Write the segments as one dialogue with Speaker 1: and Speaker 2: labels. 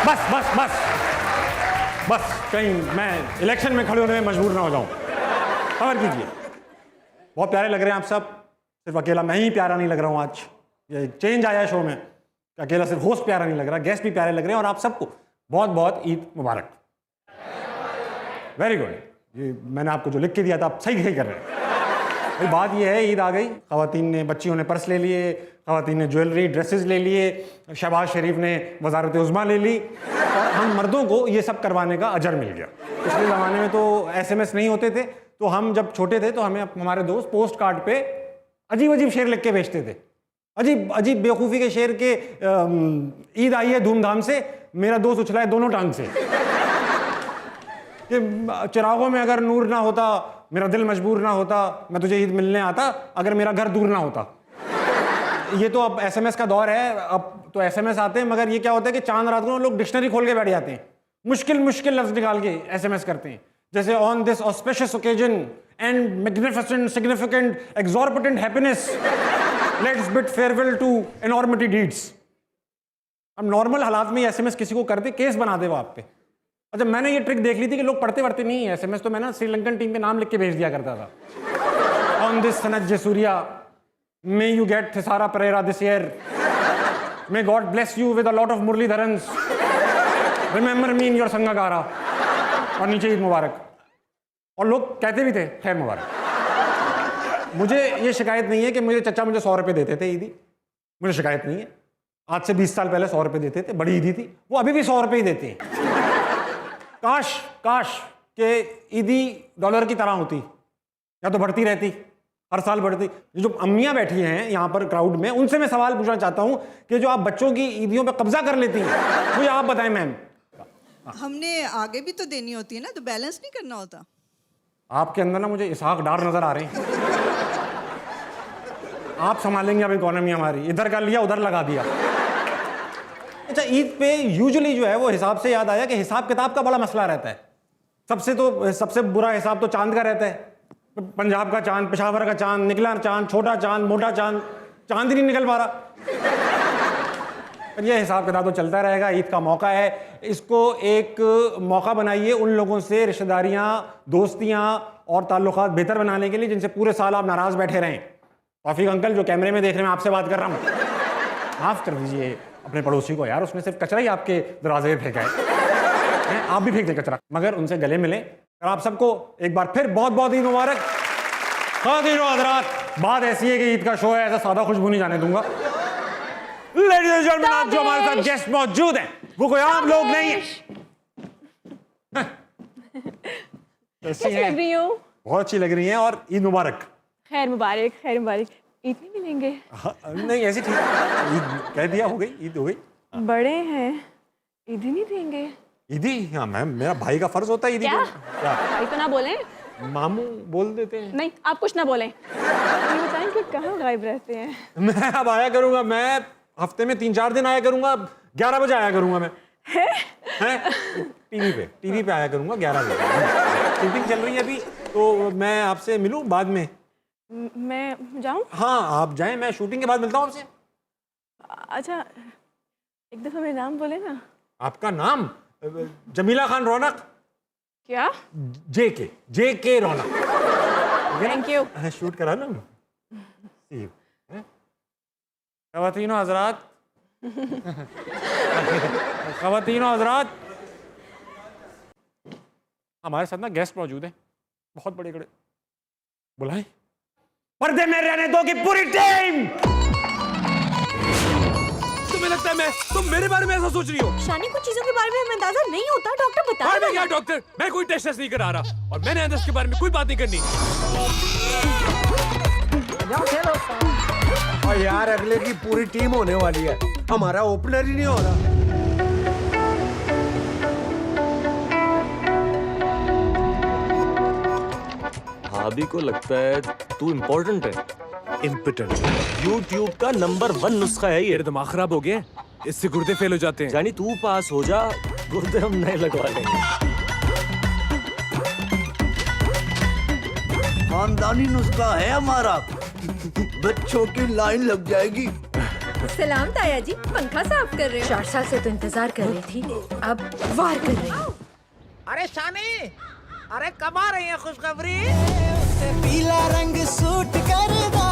Speaker 1: बस बस बस बस, कहीं मैं इलेक्शन में खड़े होने में मजबूर ना हो जाऊं। खबर कीजिए। बहुत प्यारे लग रहे हैं आप सब, सिर्फ अकेला मैं ही प्यारा नहीं लग रहा हूं आज। ये चेंज आया है शो में, अकेला सिर्फ होस्ट प्यारा नहीं लग रहा, गेस्ट भी प्यारे लग रहे हैं। और आप सबको बहुत बहुत ईद मुबारक। Very good. ये मैंने आपको जो लिख के दिया था आप सही कर रहे हैं। भाई बात ये है, ईद आ गई, खवातीन ने, बच्चियों ने पर्स ले लिए, खवातीन ने ज्वेलरी ड्रेसेस ले लिए, शहबाज शरीफ ने वजारत उज़्मा ले ली, और हम मर्दों को ये सब करवाने का अजर मिल गया। पिछले ज़माने में तो SMS नहीं होते थे, तो हम जब छोटे थे तो हमें हमारे दोस्त पोस्ट कार्ड पे अजीब अजीब शेर लिख के भेजते थे। अजीब अजीब बेवकूफ़ी के शेर के, ईद आई है धूमधाम से, मेरा दोस्त उछला है दोनों टांग से, कि चिरागों में अगर नूर ना होता, मेरा दिल मजबूर ना होता, मैं तुझे ईद मिलने आता, अगर मेरा घर दूर ना होता। ये तो अब SMS का दौर है, अब तो SMS आते हैं, मगर ये क्या होता है कि चांद रात को लोग डिक्शनरी खोल के बैठ जाते हैं, मुश्किल मुश्किल लफ्ज निकाल के SMS करते हैं। जैसे on this auspicious occasion and magnificent significant exorbitant happiness, let's bid farewell to enormity deeds. अब नॉर्मल हालात में SMS किसी को कर दे, केस बना दे वो आप पे। अच्छा, मैंने ये ट्रिक देख ली थी कि लोग पढ़ते पढ़ते नहीं है SMS, तो मैं ना श्रीलंकन टीम के नाम लिख के भेज दिया करता था। On this Sanath Jayasuriya, may you get Thisara Perera this year, may God bless you with a lot of Muralidharans, remember me in your Sangakkara, और नीचे ईद मुबारक। और लोग कहते भी थे खैर मुबारक। मुझे ये शिकायत नहीं है कि मुझे चचा मुझे 100 रुपये देते थे ईदी, मुझे शिकायत नहीं है। आज से 20 साल पहले 100 रुपये देते थे, बड़ी ईदी थी, वो अभी भी 100 रुपये ही देते हैं। काश काश के ईदी डॉलर की तरह होती, या तो बढ़ती रहती, हर साल बढ़ती। ये जो अम्मियाँ बैठी हैं यहाँ पर क्राउड में, उनसे मैं सवाल पूछना चाहता हूँ कि जो आप बच्चों की ईदियों पे कब्जा कर लेती हैं, मुझे आप बताएं मैम।
Speaker 2: हमने आगे भी तो देनी होती है ना, तो बैलेंस नहीं करना होता।
Speaker 1: आपके अंदर ना मुझे इसहाक डार नजर आ रहे हैं। आप संभालेंगे अब इकोनॉमी हमारी, इधर का लिया उधर लगा दिया। अच्छा, ईद पे यूजुअली जो है वो हिसाब से याद आया कि हिसाब किताब का बड़ा मसला रहता है। सबसे बुरा हिसाब तो चांद का रहता है। पंजाब का चांद, पेशावर का चांद, निकला चांद, छोटा चांद, मोटा चांद, चांद ही नहीं निकल पा रहा। ये हिसाब किताब तो चलता रहेगा। ईद का मौका है, इसको एक मौका बनाइए उन लोगों से रिश्तेदारियां, दोस्तियां और ताल्लुकात बेहतर बनाने के लिए जिनसे पूरे साल आप नाराज बैठे रहें। तौफीक अंकल जो कैमरे में देख रहे हैं, आपसे बात कर रहा हूँ, माफ कर दीजिए अपने पड़ोसी को यार, उसने सिर्फ कचरा ही आपके दरवाजे पे फेंका है। आप भी फेंक दें कचरा, मगर उनसे गले मिले। और आप सबको एक बार फिर बहुत बहुत ईद मुबारक। ख़वातीन और हज़रात, बात ऐसी है कि ईद का शो है, ऐसा सादा खुशबू नहीं जाने दूंगा। लेडीज एंड जेंटलमैन, आज जो हमारे साथ गेस्ट मौजूद हैं वो कोई आम लोग नहीं है।
Speaker 3: कैसी लग रही हो?
Speaker 1: बहुत अच्छी लग रही हैं, और ईद मुबारक।
Speaker 3: खैर मुबारक, खैर मुबारक। ईद नहीं मिलेंगे?
Speaker 1: नहीं, ऐसी ठीक, ईद कह दिया, हो गई, ईद हो गई।
Speaker 3: बड़े हैं, ईद ही नहीं देंगे?
Speaker 1: ईदी? हाँ मैम, मेरा भाई का फर्ज होता है ईदी।
Speaker 3: क्या? भाई तो ना बोले,
Speaker 1: मामू बोल देते हैं।
Speaker 3: नहीं, आप कुछ ना बोलें। ये बताएं कि कहाँ गायब रहते हैं?
Speaker 1: मैं अब आया करूंगा, मैं हफ्ते में 3-4 दिन आया करूंगा, 11 बजे आया करूंगा मैं। टीवी पे आया करूंगा 11 बजे। शूटिंग चल रही है अभी, तो मैं आपसे मिलूं बाद में?
Speaker 3: मैं जाऊं?
Speaker 1: हाँ आप जाएं, मैं शूटिंग के बाद मिलता हूँ आपसे।
Speaker 3: अच्छा, एक दफा मेरा नाम बोले ना।
Speaker 1: आपका नाम? जमीला खान रौनक।
Speaker 3: क्या?
Speaker 1: JK Raunak.
Speaker 3: Thank you.
Speaker 1: Shoot करा ना। ख़वातीन और हज़रात, ख़वातीन और हज़रात, हमारे साथ ना गेस्ट मौजूद है, बहुत बड़े बड़े। बुलाएं? पर्दे में रहने दो की पूरी टीम।
Speaker 4: तुम्हें लगता है तुम मेरे बारे में ऐसा सोच रही हो?
Speaker 5: शानी, कुछ चीजों के बारे में हमें अंदाजा नहीं होता, डॉक्टर बता
Speaker 4: मैं क्या डॉक्टर? मैं कोई टेस्ट नहीं करा रहा, और मैंने अंदर के बारे में कोई बात नहीं करनी।
Speaker 6: और यार अगले की पूरी टीम होने वाली है, हमारा ओपनर ही नहीं हो रहा।
Speaker 7: भाभी को लगता है तू इम्पोर्टेंट है।
Speaker 4: इम्पोर्टेंट?
Speaker 7: YouTube का नंबर 1 नुस्खा है ये।
Speaker 4: मेरे दिमाग खराब हो गए, इससे गुर्दे फेल हो जाते हैं।
Speaker 7: जानी तू पास हो जा, गुर्दे हम नए लगवा लेंगे।
Speaker 6: खानदानी नुस्खा है हमारा, बच्चों की लाइन लग जाएगी।
Speaker 5: सलाम ताया जी, पंखा साफ कर रहे हो? 4 साल से तो इंतजार कर रही थी, अब वार कर रही हूँ।
Speaker 8: अरे शानी, अरे कब आ रही है खुशखबरी?
Speaker 9: पीला रंग सूट करदा,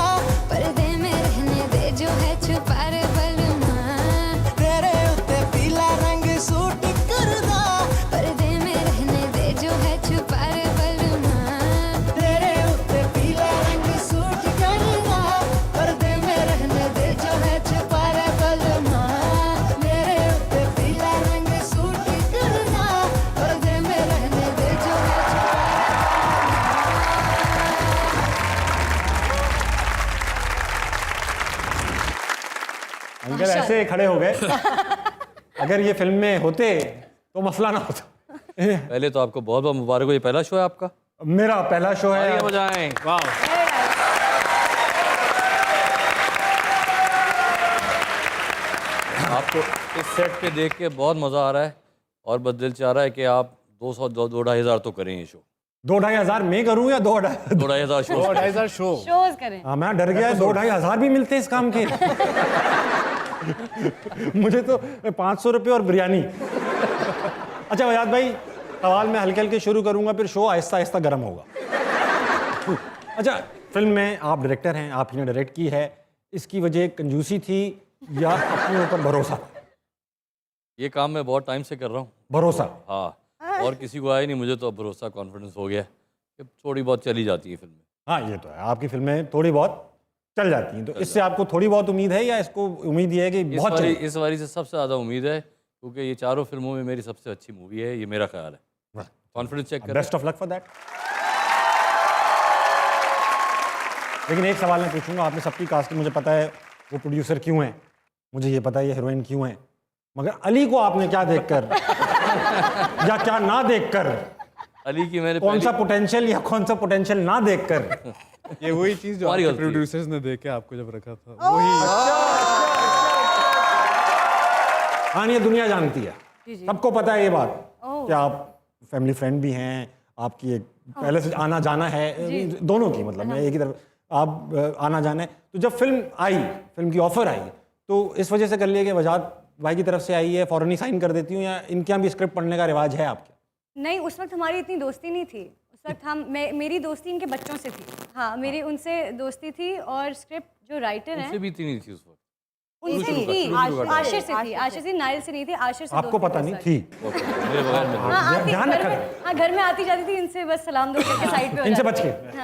Speaker 10: पर्दे में रहने दे जो है छुपा रे बलमा।
Speaker 9: तेरे उत्ते पीला रंग सूट करदा,
Speaker 10: पर्दे में रहने दे जो है छुपा रे बलमा।
Speaker 9: तेरे उत्ते पीला रंग सूट करदा, पर्दे में रहने दे जो है छुपा रे बलमा। मेरे उत्ते पीला रंग सूट करदा, पर्दे में रहने दे जो है
Speaker 1: अंकल ऐसे खड़े हो गए। अगर ये फिल्म में होते तो मसला ना होता।
Speaker 7: पहले तो आपको बहुत बहुत मुबारक हो, ये पहला शो है आपका?
Speaker 1: मेरा पहला शो है।
Speaker 7: आइए बजाएं। वाह। आपको इस सेट पे देख के बहुत मज़ा आ रहा है और बस दिल चाह रहा है कि आप 200-2,500 तो करें ये शो।
Speaker 1: 2,500 मैं करूं या 2,500?
Speaker 7: 2,500 शो।
Speaker 6: 2,500 शो
Speaker 5: शोज करें।
Speaker 1: हाँ, मैं डर गया। 2,500 भी मिलते इस काम के। मुझे तो 500 रुपये और बिरयानी। अच्छा वजाद भाई, सवाल मैं हल्के हल्के शुरू करूंगा, फिर शो आहिस्ता आहिस्ता गर्म होगा। अच्छा, फिल्म में आप डायरेक्टर हैं, आप ही ने डायरेक्ट की है, इसकी वजह कंजूसी थी या अपने ऊपर भरोसा?
Speaker 7: ये काम मैं बहुत टाइम से कर रहा हूँ।
Speaker 1: भरोसा।
Speaker 7: हाँ, और किसी को आया नहीं, मुझे तो अब भरोसा, कॉन्फिडेंस हो गया कि थोड़ी बहुत चली जाती है फिल्में।
Speaker 1: हाँ, ये तो है, आपकी फिल्में थोड़ी बहुत चल जाती हैं। तो इससे आपको थोड़ी बहुत उम्मीद है या इसको उम्मीद ये है कि बहुत चले?
Speaker 7: इस बारी से सबसे ज़्यादा उम्मीद है, क्योंकि ये चारों फिल्मों में मेरी सबसे अच्छी मूवी है, ये मेरा ख्याल है। कॉन्फिडेंस चेक करें।
Speaker 1: Best of luck for that. लेकिन एक सवाल मैं पूछूंगा, आपने सबकी कास्टिंग, मुझे पता है वो प्रोड्यूसर क्यों हैं, मुझे ये पता है ये हीरोइन क्यों हैं, मगर अली को आपने क्या देखकर या क्या ना देखकर,
Speaker 7: अली की मैंने
Speaker 1: कौन सा पोटेंशियल या कौन सा पोटेंशियल ना देखकर?
Speaker 6: ये वही चीज जो
Speaker 7: हमारी
Speaker 6: आपके
Speaker 7: गलती है।
Speaker 6: प्रोड्यूसर्स ने देख के आपको जब रखा था वही।
Speaker 1: हाँ, ये दुनिया जानती है, सबको पता है ये बात कि आप फैमिली फ्रेंड भी हैं, आपकी एक पहले से आना जाना है दोनों की, मतलब मैं एक ही तरफ आप आना जाना है। तो जब फिल्म आई, फिल्म की ऑफर आई, तो इस वजह से कर लिया कि वजाद भाई की तरफ से आई है, फौरन ही साइन कर देती हूँ, या इनके यहाँ भी स्क्रिप्ट पढ़ने का रिवाज है आपके?
Speaker 5: नहीं, उस वक्त हमारी इतनी दोस्ती नहीं थी। उस वक्त मेरी दोस्ती इनके बच्चों से थी। हाँ, मेरी उनसे दोस्ती थी और स्क्रिप्ट जो राइटर हैं
Speaker 7: उनसे भी इतनी नहीं थी उस वक्त।
Speaker 5: उनसे थी, आशिर से थी, आशिर से, नाइल से नहीं थी, आशिर से।
Speaker 1: आपको पता नहीं थी?
Speaker 7: मेरे बगैर में
Speaker 5: हाँ, आती
Speaker 1: ध्यान
Speaker 5: घर
Speaker 1: रखा
Speaker 5: में, हाँ घर में आती जाती थी, इनसे बस सलाम दो करके साइड पे हो
Speaker 1: इनसे
Speaker 5: जाती
Speaker 1: बच के।
Speaker 5: थी।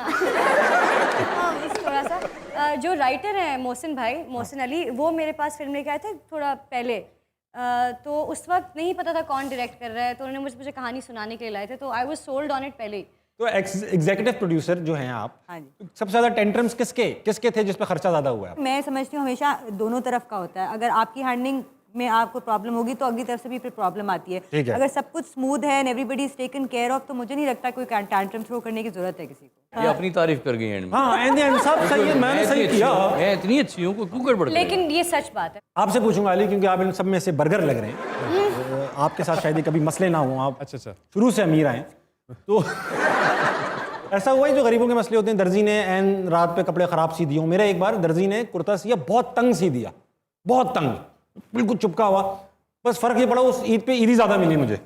Speaker 5: हाँ, बस थोड़ा सा। जो राइटर हैं मोहसिन भाई, मोहसिन अली, वो मेरे पास फिल्म लेके आए थे थोड़ा पहले। तो उस वक्त नहीं पता था कौन डायरेक्ट कर रहा है, तो उन्होंने मुझे कहानी सुनाने के लिए लाए थे, तो I was sold on it पहले ही।
Speaker 1: तो एग्जीक्यूटिव प्रोड्यूसर जो हैं आप,
Speaker 11: हाँ जी।
Speaker 1: सबसे ज्यादा टेंट्रम्स किसके थे जिस पे खर्चा ज्यादा हुआ है?
Speaker 11: मैं समझती हूँ हमेशा दोनों तरफ का होता है। अगर आपकी हैंडलिंग में आपको प्रॉब्लम होगी तो अगली तरफ से भी फिर प्रॉब्लम आती है।
Speaker 1: ठीक है।
Speaker 11: अगर सब कुछ स्मूथ है and everybody is taken care of, तो मुझे नहीं लगता कोई टैंट्रम थ्रो करने की जरूरत है किसी को।
Speaker 7: ये अपनी तारीफ कर गई एंड में।
Speaker 1: हाँ, एंड सब सही है, मैंने सही किया।
Speaker 7: मैं इतनी अच्छी हूँ, क्यों गड़बड़ करें?
Speaker 5: लेकिन ये सच बात है।
Speaker 1: आपसे पूछूंगा अली, क्योंकि आप इन सब में से बर्गर लग रहे हैं, आपके साथ शायद ही कभी मसले ना हो, आप
Speaker 6: अच्छा
Speaker 1: शुरू से अमीर आए, तो ऐसा हुआ है जो गरीबों के मसले होते हैं, दर्जी ने एन रात पे कपड़े खराब सी दिए हो। मेरा एक बार दर्जी ने कुर्ता सिया, बहुत तंग सी दिया, बहुत तंग, बिल्कुल चिपका हुआ, बस फर्क ये पड़ा उस ईद पे ईदी ज्यादा मिली मुझे।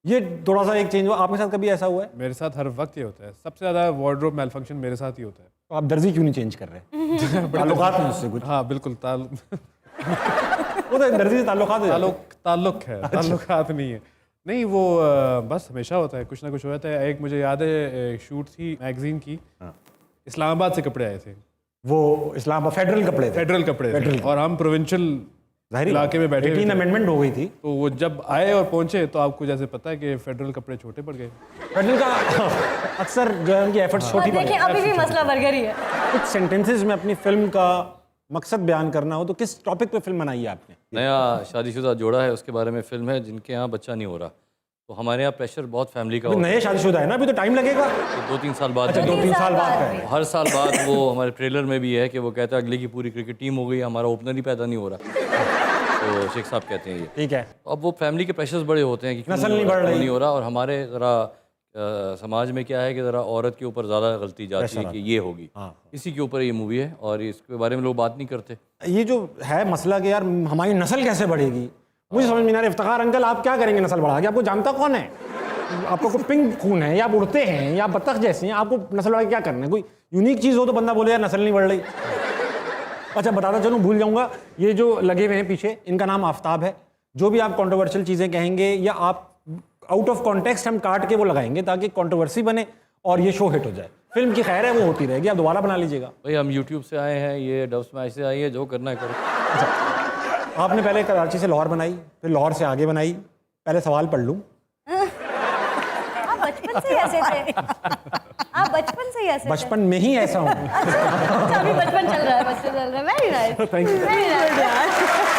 Speaker 1: ये थोड़ा सा एक चेंज हुआ। आपके साथ कभी ऐसा हुआ है?
Speaker 6: मेरे साथ हर वक्त ये होता है, सबसे ज्यादा वार्डरोब मेल फंक्शन मेरे साथ ही होता है।
Speaker 1: तो आप दर्जी क्यों नहीं चेंज कर रहे? ताल्लुकात हैं उससे कुछ?
Speaker 6: हाँ बिल्कुल,
Speaker 1: वो तो दर्जी से ताल्लुकात हो जाते हैं।
Speaker 6: ताल्लुक है, ताल्लुकात नहीं है। नहीं, वो बस हमेशा होता है, कुछ ना कुछ हो जाता है। एक मुझे याद है शूट थी मैगजीन की, इस्लामाबाद से कपड़े आए थे,
Speaker 1: वो इस्लामाबाद फेडरल कपड़े थे।
Speaker 6: फेडरल कपड़े थे, और हम प्रोविंशियल इलाके में बैठे
Speaker 1: 18 अमेंडमेंट हो गई थी।
Speaker 6: तो वो जब आए और पहुंचे तो आपको जैसे पता है कि फेडरल कपड़े छोटे पड़ गए।
Speaker 1: फेडरल का अक्सर जो है उनकी एफर्ट्स छोटी पड़
Speaker 5: देखिए, अभी भी मसला बर्गर ही है।
Speaker 1: कुछ सेंटेंसेस में अपनी फिल्म का मकसद बयान करना हो तो किस टॉपिक पे फिल्म बनाई है आपने?
Speaker 7: नया शादीशुदा जोड़ा है, उसके बारे में फिल्म है, जिनके यहाँ बच्चा नहीं हो रहा। तो हमारे यहाँ प्रेशर बहुत फैमिली का होता है।
Speaker 1: नए शादीशुदा है ना, अभी तो टाइम लगेगा।
Speaker 7: तो 2-3 साल बाद।
Speaker 1: अच्छा, 2-3 साल बाद का है।
Speaker 7: हर साल बाद वो हमारे ट्रेलर में भी है कि वो कहता है अगले की पूरी क्रिकेट टीम हो गई, हमारा ओपनर ही पैदा नहीं हो रहा। तो शेख साहब कहते हैं ये।
Speaker 1: ठीक है।
Speaker 7: तो अब वो फैमिली के प्रेशर्स बड़े होते हैं कि
Speaker 1: नस्ल नहीं बढ़ रही,
Speaker 7: नहीं हो रहा, और हमारे ज़रा समाज में क्या है कि ज़रा औरत के ऊपर ज़्यादा गलती जाती है कि ये होगी, इसी के ऊपर ये मूवी है और इसके बारे में लोग बात नहीं करते।
Speaker 1: ये जो है मसला कि यार हमारी नस्ल कैसे बढ़ेगी, मुझे समझ में नहीं आ रहा। इफ्तिखार अंकल आप क्या करेंगे नस्ल बढ़ा के? आपको जानता कौन है? आपको कोई पिंक खून है या आप उड़ते हैं या बत्तख जैसे हैं, आपको नस्ल बढ़ा के क्या करना है? कोई यूनिक चीज़ हो तो बंदा बोले यार नस्ल नहीं बढ़ रही। अच्छा बताता चलूँ, भूल जाऊँगा, ये जो लगे हुए हैं पीछे इनका नाम आफ्ताब है। जो भी आप कंट्रोवर्शियल चीज़ें कहेंगे या आप आउट ऑफ कॉन्टेक्स्ट हम काट के वो लगाएंगे ताकि कंट्रोवर्सी बने और ये शो हिट हो जाए। फिल्म की खैर है वो होती रहेगी, आप दोबारा बना लीजिएगा।
Speaker 7: भाई हम यूट्यूब से आए हैं, ये डब स्मैश से आई है, जो करना है करो।
Speaker 1: अच्छा आपने पहले कराची से लाहौर बनाई, फिर लाहौर से आगे बनाई। पहले सवाल पढ़ लूँ।
Speaker 5: आप बचपन से ऐसे थे? आप बचपन से ही ऐसे थे?
Speaker 1: बचपन में ही ऐसा हूँ।
Speaker 5: अच्छा अभी बचपन चल रहा है, बचपन चल रहा है। Very nice,
Speaker 1: thank you.
Speaker 5: Very nice.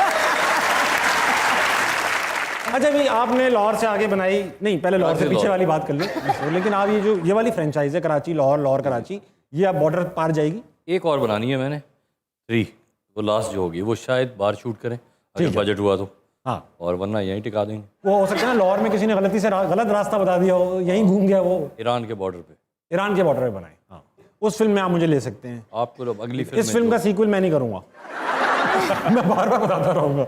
Speaker 1: अच्छा भाई आपने लाहौर से आगे बनाई नहीं, पहले लाहौर से पीछे वाली बात कर लो। लेकिन आप ये वाली फ्रेंचाइज है कराची लाहौर, लाहौर कराची, ये आप बॉर्डर पार जाएगी?
Speaker 7: एक और बनानी है मैंने 3, वो लास्ट जो होगी वो शायद बाहर शूट करें अगर बजट हुआ तो।
Speaker 1: हाँ,
Speaker 7: और वरना यहीं टिका देंगे।
Speaker 1: वो हो सकता है ना लाहौर में किसी ने गलती से गलत रास्ता बता दिया हो, यहीं घूम गया वो।
Speaker 7: ईरान के बॉर्डर पे,
Speaker 1: ईरान के बॉर्डर पे बनाए। हाँ, उस फिल्म में आप मुझे ले सकते हैं।
Speaker 7: आपको लोग अगली फिल्म
Speaker 1: इस फिल्म का सीक्वल मैं नहीं करूँगा। मैं बार बार बताता रहूँगा।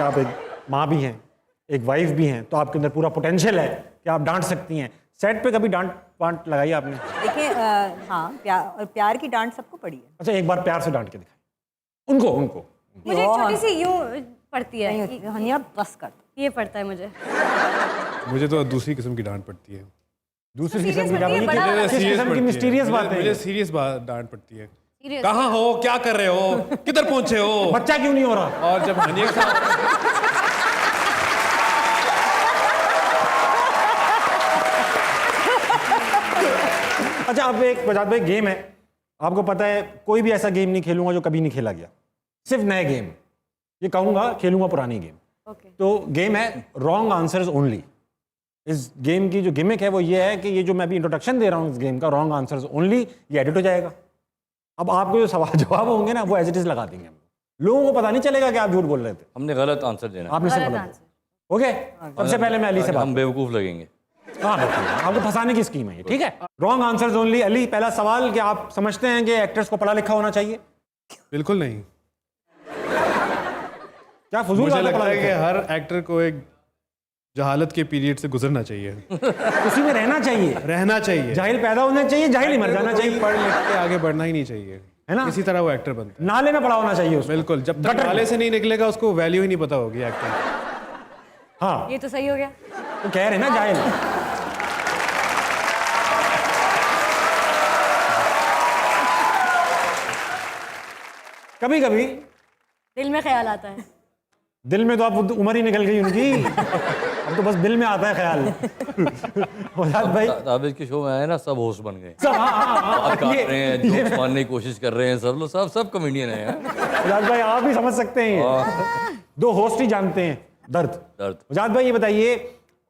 Speaker 1: आप एक माँ भी हैं, एक वाइफ भी हैं, तो आपके अंदर पूरा पोटेंशियल है कि आप डांट सकती हैं। सेट पे कभी डांट वांट लगाई आपने?
Speaker 11: देखिए हाँ, प्यार की डांट सबको पड़ी है।
Speaker 1: अच्छा एक बार प्यार से डांट के दिखाई उनको।
Speaker 5: मुझे छोटी सी यूं पड़ती है,
Speaker 11: हनिया बस कर,
Speaker 5: ये पड़ता है मुझे।
Speaker 6: मुझे तो दूसरी किस्म की डांट पड़ती है।
Speaker 1: दूसरी
Speaker 5: serious
Speaker 1: किस्म की
Speaker 5: पड़ती है,
Speaker 1: डांट?
Speaker 5: बड़ा-
Speaker 1: किस किस्म की मिस्टीरियस बात है?
Speaker 6: मुझे सीरियस डांट पड़ती है।
Speaker 5: Serious?
Speaker 6: कहाँ हो, क्या कर रहे हो, किधर पहुंचे हो,
Speaker 1: बच्चा क्यों नहीं हो रहा?
Speaker 6: और जब हनिया के साथ
Speaker 1: अच्छा अब एक बजात भाई गेम है, आपको पता है कोई भी ऐसा गेम नहीं खेलूंगा जो कभी नहीं खेला गया, सिर्फ नए गेम। ये कहूंगा खेलूंगा पुरानी गेम।
Speaker 5: Okay.
Speaker 1: तो गेम है रॉन्ग आंसर्स ओनली। इस गेम की जो गिमिक है वो ये है कि ये जो मैं अभी इंट्रोडक्शन दे रहा हूँ इस गेम का, रॉन्ग आंसर्स ओनली, ये एडिट हो जाएगा। अब आपको जो सवाल जवाब होंगे ना वो एज इट इज लगा देंगे हम। लोगों को पता नहीं चलेगा कि आप झूठ बोल रहे थे,
Speaker 7: हमने गलत आंसर देना है।
Speaker 1: आपने सिर्फ
Speaker 5: गलत
Speaker 1: गलत
Speaker 5: आंसर।
Speaker 1: बोला। ओके, सबसे पहले मैं अली से बात
Speaker 7: हम बेवकूफ़ लगेंगे।
Speaker 1: हाँ आपको फंसाने की स्कीम है ये, ठीक है? Wrong answers only. अली पहला सवाल, कि आप समझते हैं कि एक्टर्स को पढ़ा लिखा होना चाहिए?
Speaker 6: बिल्कुल नहीं।
Speaker 1: क्या फजूल
Speaker 6: मुझे
Speaker 1: बात है?
Speaker 6: लगता
Speaker 1: पढ़ा
Speaker 6: है कि
Speaker 1: लिखा?
Speaker 6: हर एक्टर को एक जहालत के पीरियड से गुजरना चाहिए,
Speaker 1: उसी में रहना चाहिए,
Speaker 6: रहना चाहिए।
Speaker 1: जाहिल पैदा होना चाहिए, जाहिल ही मर जाना चाहिए,
Speaker 6: पढ़ लिख के आगे बढ़ना ही नहीं चाहिए,
Speaker 1: है ना?
Speaker 6: इसी तरह वो एक्टर बनता है।
Speaker 1: नाले में पड़ा होना चाहिए उसको।
Speaker 6: बिल्कुल, जब तक
Speaker 1: गटर
Speaker 6: नाले से नहीं निकलेगा उसको वैल्यू ही नहीं पता होगी एक्टर।
Speaker 1: हाँ
Speaker 5: ये तो सही हो गया।
Speaker 1: तो कह रहे हैं ना जाहिल। कभी कभी
Speaker 5: दिल में ख्याल आता है।
Speaker 1: दिल में तो आप उम्र ही निकल गई उनकी, अब तो बस दिल में आता है ख्याल। फौजाद भाई
Speaker 7: ताबिज के शो में आए ना, सब होस्ट बन गए,
Speaker 1: हाँ,
Speaker 7: बात काट रहे हैं, जोक्स मारने की कोशिश कर रहे हैं, सब लोग सब कॉमेडियन हैं।
Speaker 1: फौजाद भाई आप भी समझ सकते हैं ये। दो होस्ट ही जानते हैं दर्द। फौजाद भाई ये बताइए,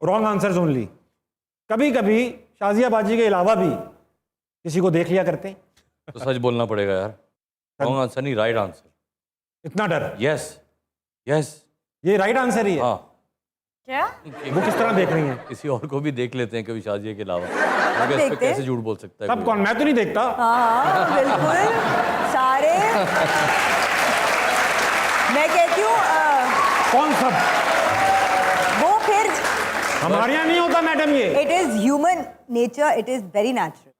Speaker 1: रॉन्ग आंसर्स ओनली, कभी कभी शाजिया बाजी के अलावा भी किसी को देख लिया करते हैं?
Speaker 7: तो सच बोलना पड़ेगा यार, रॉन्ग आंसर नहीं, राइट आंसर।
Speaker 1: इतना डर?
Speaker 7: यस यस,
Speaker 1: ये राइट आंसर ही है?
Speaker 7: हाँ।
Speaker 5: क्या?
Speaker 1: वो किस तरह देख रही हैं?
Speaker 7: किसी और को भी देख लेते हैं कभी शाजिया के अलावा, मगर इस पे कैसे झूठ बोल सकता है
Speaker 1: सब
Speaker 7: कोई?
Speaker 1: कौन? मैं तो नहीं देखता।
Speaker 11: हाँ बिल्कुल, सारे। मैं कहती हूँ
Speaker 1: कौन सब?
Speaker 11: वो फिर
Speaker 1: हमारे यहाँ नहीं होता मैडम ये।
Speaker 11: It is human nature, it is very natural.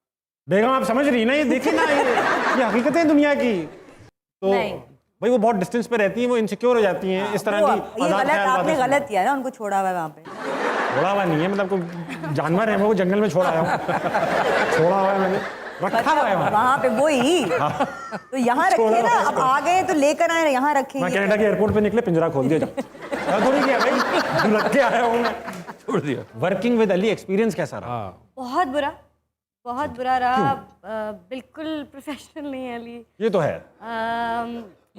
Speaker 1: बेगम आप समझ रही ना, ये देखिए ना, ये हकीकत है दुनिया की। तो
Speaker 5: नहीं।
Speaker 1: भाई वो बहुत डिस्टेंस पे रहती हैं, वो इनसिक्योर हो जाती हैं, इस तरह की
Speaker 11: ये
Speaker 1: आजाद
Speaker 11: गलत,
Speaker 1: ख्याल
Speaker 11: आपने
Speaker 1: बातें सुन-
Speaker 11: गलत किया ना, उनको छोड़ा हुआ है वहाँ पे।
Speaker 1: छोड़ा हुआ नहीं है, मतलब कोई जानवर है वो जंगल में छोड़ा है, छोड़ा हुआ है मैंने, रखा हुआ है वहाँ।
Speaker 11: वहाँ पे वही तो यहाँ रखे ना, अब आ गए तो लेकर आए, यहाँ रखेंगे।
Speaker 1: मैं कनाडा के एयरपोर्ट पे निकले, पिंजरा खोल दिया जब। मैं थोड़ी किया भाई, रख के आया हूँ मैं।
Speaker 7: छोड़ दिया।
Speaker 1: वर्किंग विद अली एक्सपीरियंस कैसा रहा?
Speaker 5: बहुत बुरा, बहुत बुरा रहा। बिल्कुल प्रोफेशनल नहीं है अली।
Speaker 1: ये तो है,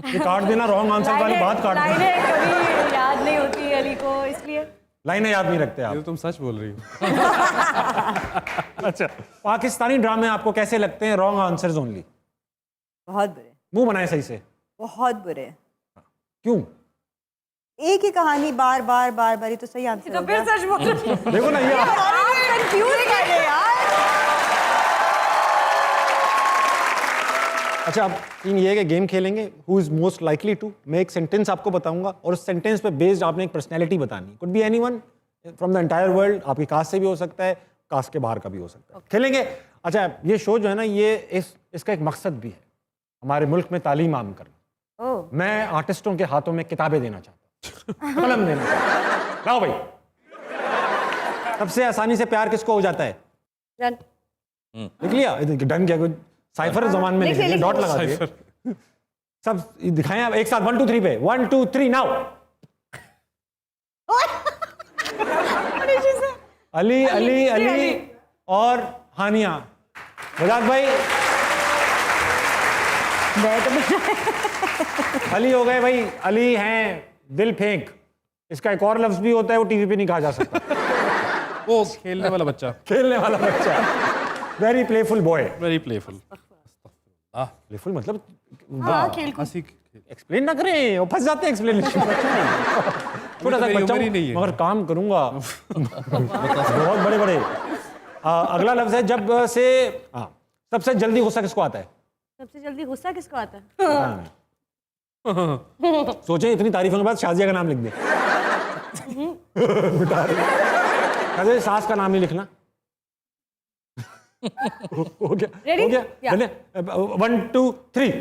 Speaker 1: ये काट देना, रॉन्ग आंसर वाली बात काट देना।
Speaker 5: लाइनें कभी याद नहीं होती अली को, इसलिए
Speaker 1: लाइनें याद नहीं रखते
Speaker 6: ये
Speaker 1: आप।
Speaker 6: तो तुम सच बोल रही हो।
Speaker 1: अच्छा, पाकिस्तानी ड्रामे आपको कैसे लगते हैं रॉन्ग आंसर्स ओनली?
Speaker 11: बहुत बुरे,
Speaker 1: मुंह बनाए सही से।
Speaker 11: बहुत बुरे।
Speaker 1: क्यों?
Speaker 11: एक ही कहानी बार बार बार बार, ये तो सही आंसर
Speaker 5: तो फिर सच बोल रहे हैं।
Speaker 1: देखो ना ये
Speaker 5: कंफ्यूज कर रहे यार।
Speaker 1: अच्छा, अब सीन ये है कि गेम खेलेंगे who is most likely to. मैं एक सेंटेंस आपको बताऊंगा और उस सेंटेंस पे बेस्ड आपने एक पर्सनैलिटी बतानी। Could be anyone from the entire world, आपकी कास्ट से भी हो सकता है, कास्ट के बाहर का भी हो सकता है। खेलेंगे। अच्छा, ये शो जो है ना, ये इसका एक मकसद भी है, हमारे मुल्क में तालीम आम करना। मैं आर्टिस्टों के हाथों में किताबें देना चाहता हूँ, कलम देना चाहता हूँ। लाओ भाई। सबसे आसानी से प्यार किसको हो जाता है?
Speaker 5: डन।
Speaker 1: लिख लिया? डन क्या, कोई साइफर जबान में लिख लिया, डॉट लगा दिए। सब दिखाएं आप एक साथ, 1 2 3 पे। 1 2 3 नाउ। अली अली अली और हानिया। बजाज भाई अली हो गए भाई। अली हैं दिल फेंक। इसका एक और लफ्ज भी होता है, वो टीवी पे नहीं कहा जा सकता।
Speaker 6: वो खेलने वाला बच्चा,
Speaker 1: खेलने वाला बच्चा। Very playful boy.
Speaker 6: Very playful.
Speaker 1: Playful मतलब
Speaker 6: हंसी।
Speaker 1: एक्सप्लेन ना करें, वो फंस जाते हैं एक्सप्लेनेशन। छोटा सा
Speaker 6: मेरी
Speaker 1: बच्चा
Speaker 6: उम्र ही
Speaker 1: हूं,
Speaker 6: नहीं है।
Speaker 1: मगर काम करूंगा बहुत बड़े बड़े। अगला लफ्ज है जब से। हाँ, सबसे जल्दी गुस्सा किसको आता है?
Speaker 5: सबसे जल्दी गुस्सा किसको आता है?
Speaker 1: सोचें, इतनी तारीफों के बाद शाजिया का नाम लिख दें। अरे सास का नाम नहीं लिखना। हो गया
Speaker 5: Ready?
Speaker 1: हो गया
Speaker 5: Yeah.
Speaker 1: चले 1 2 3।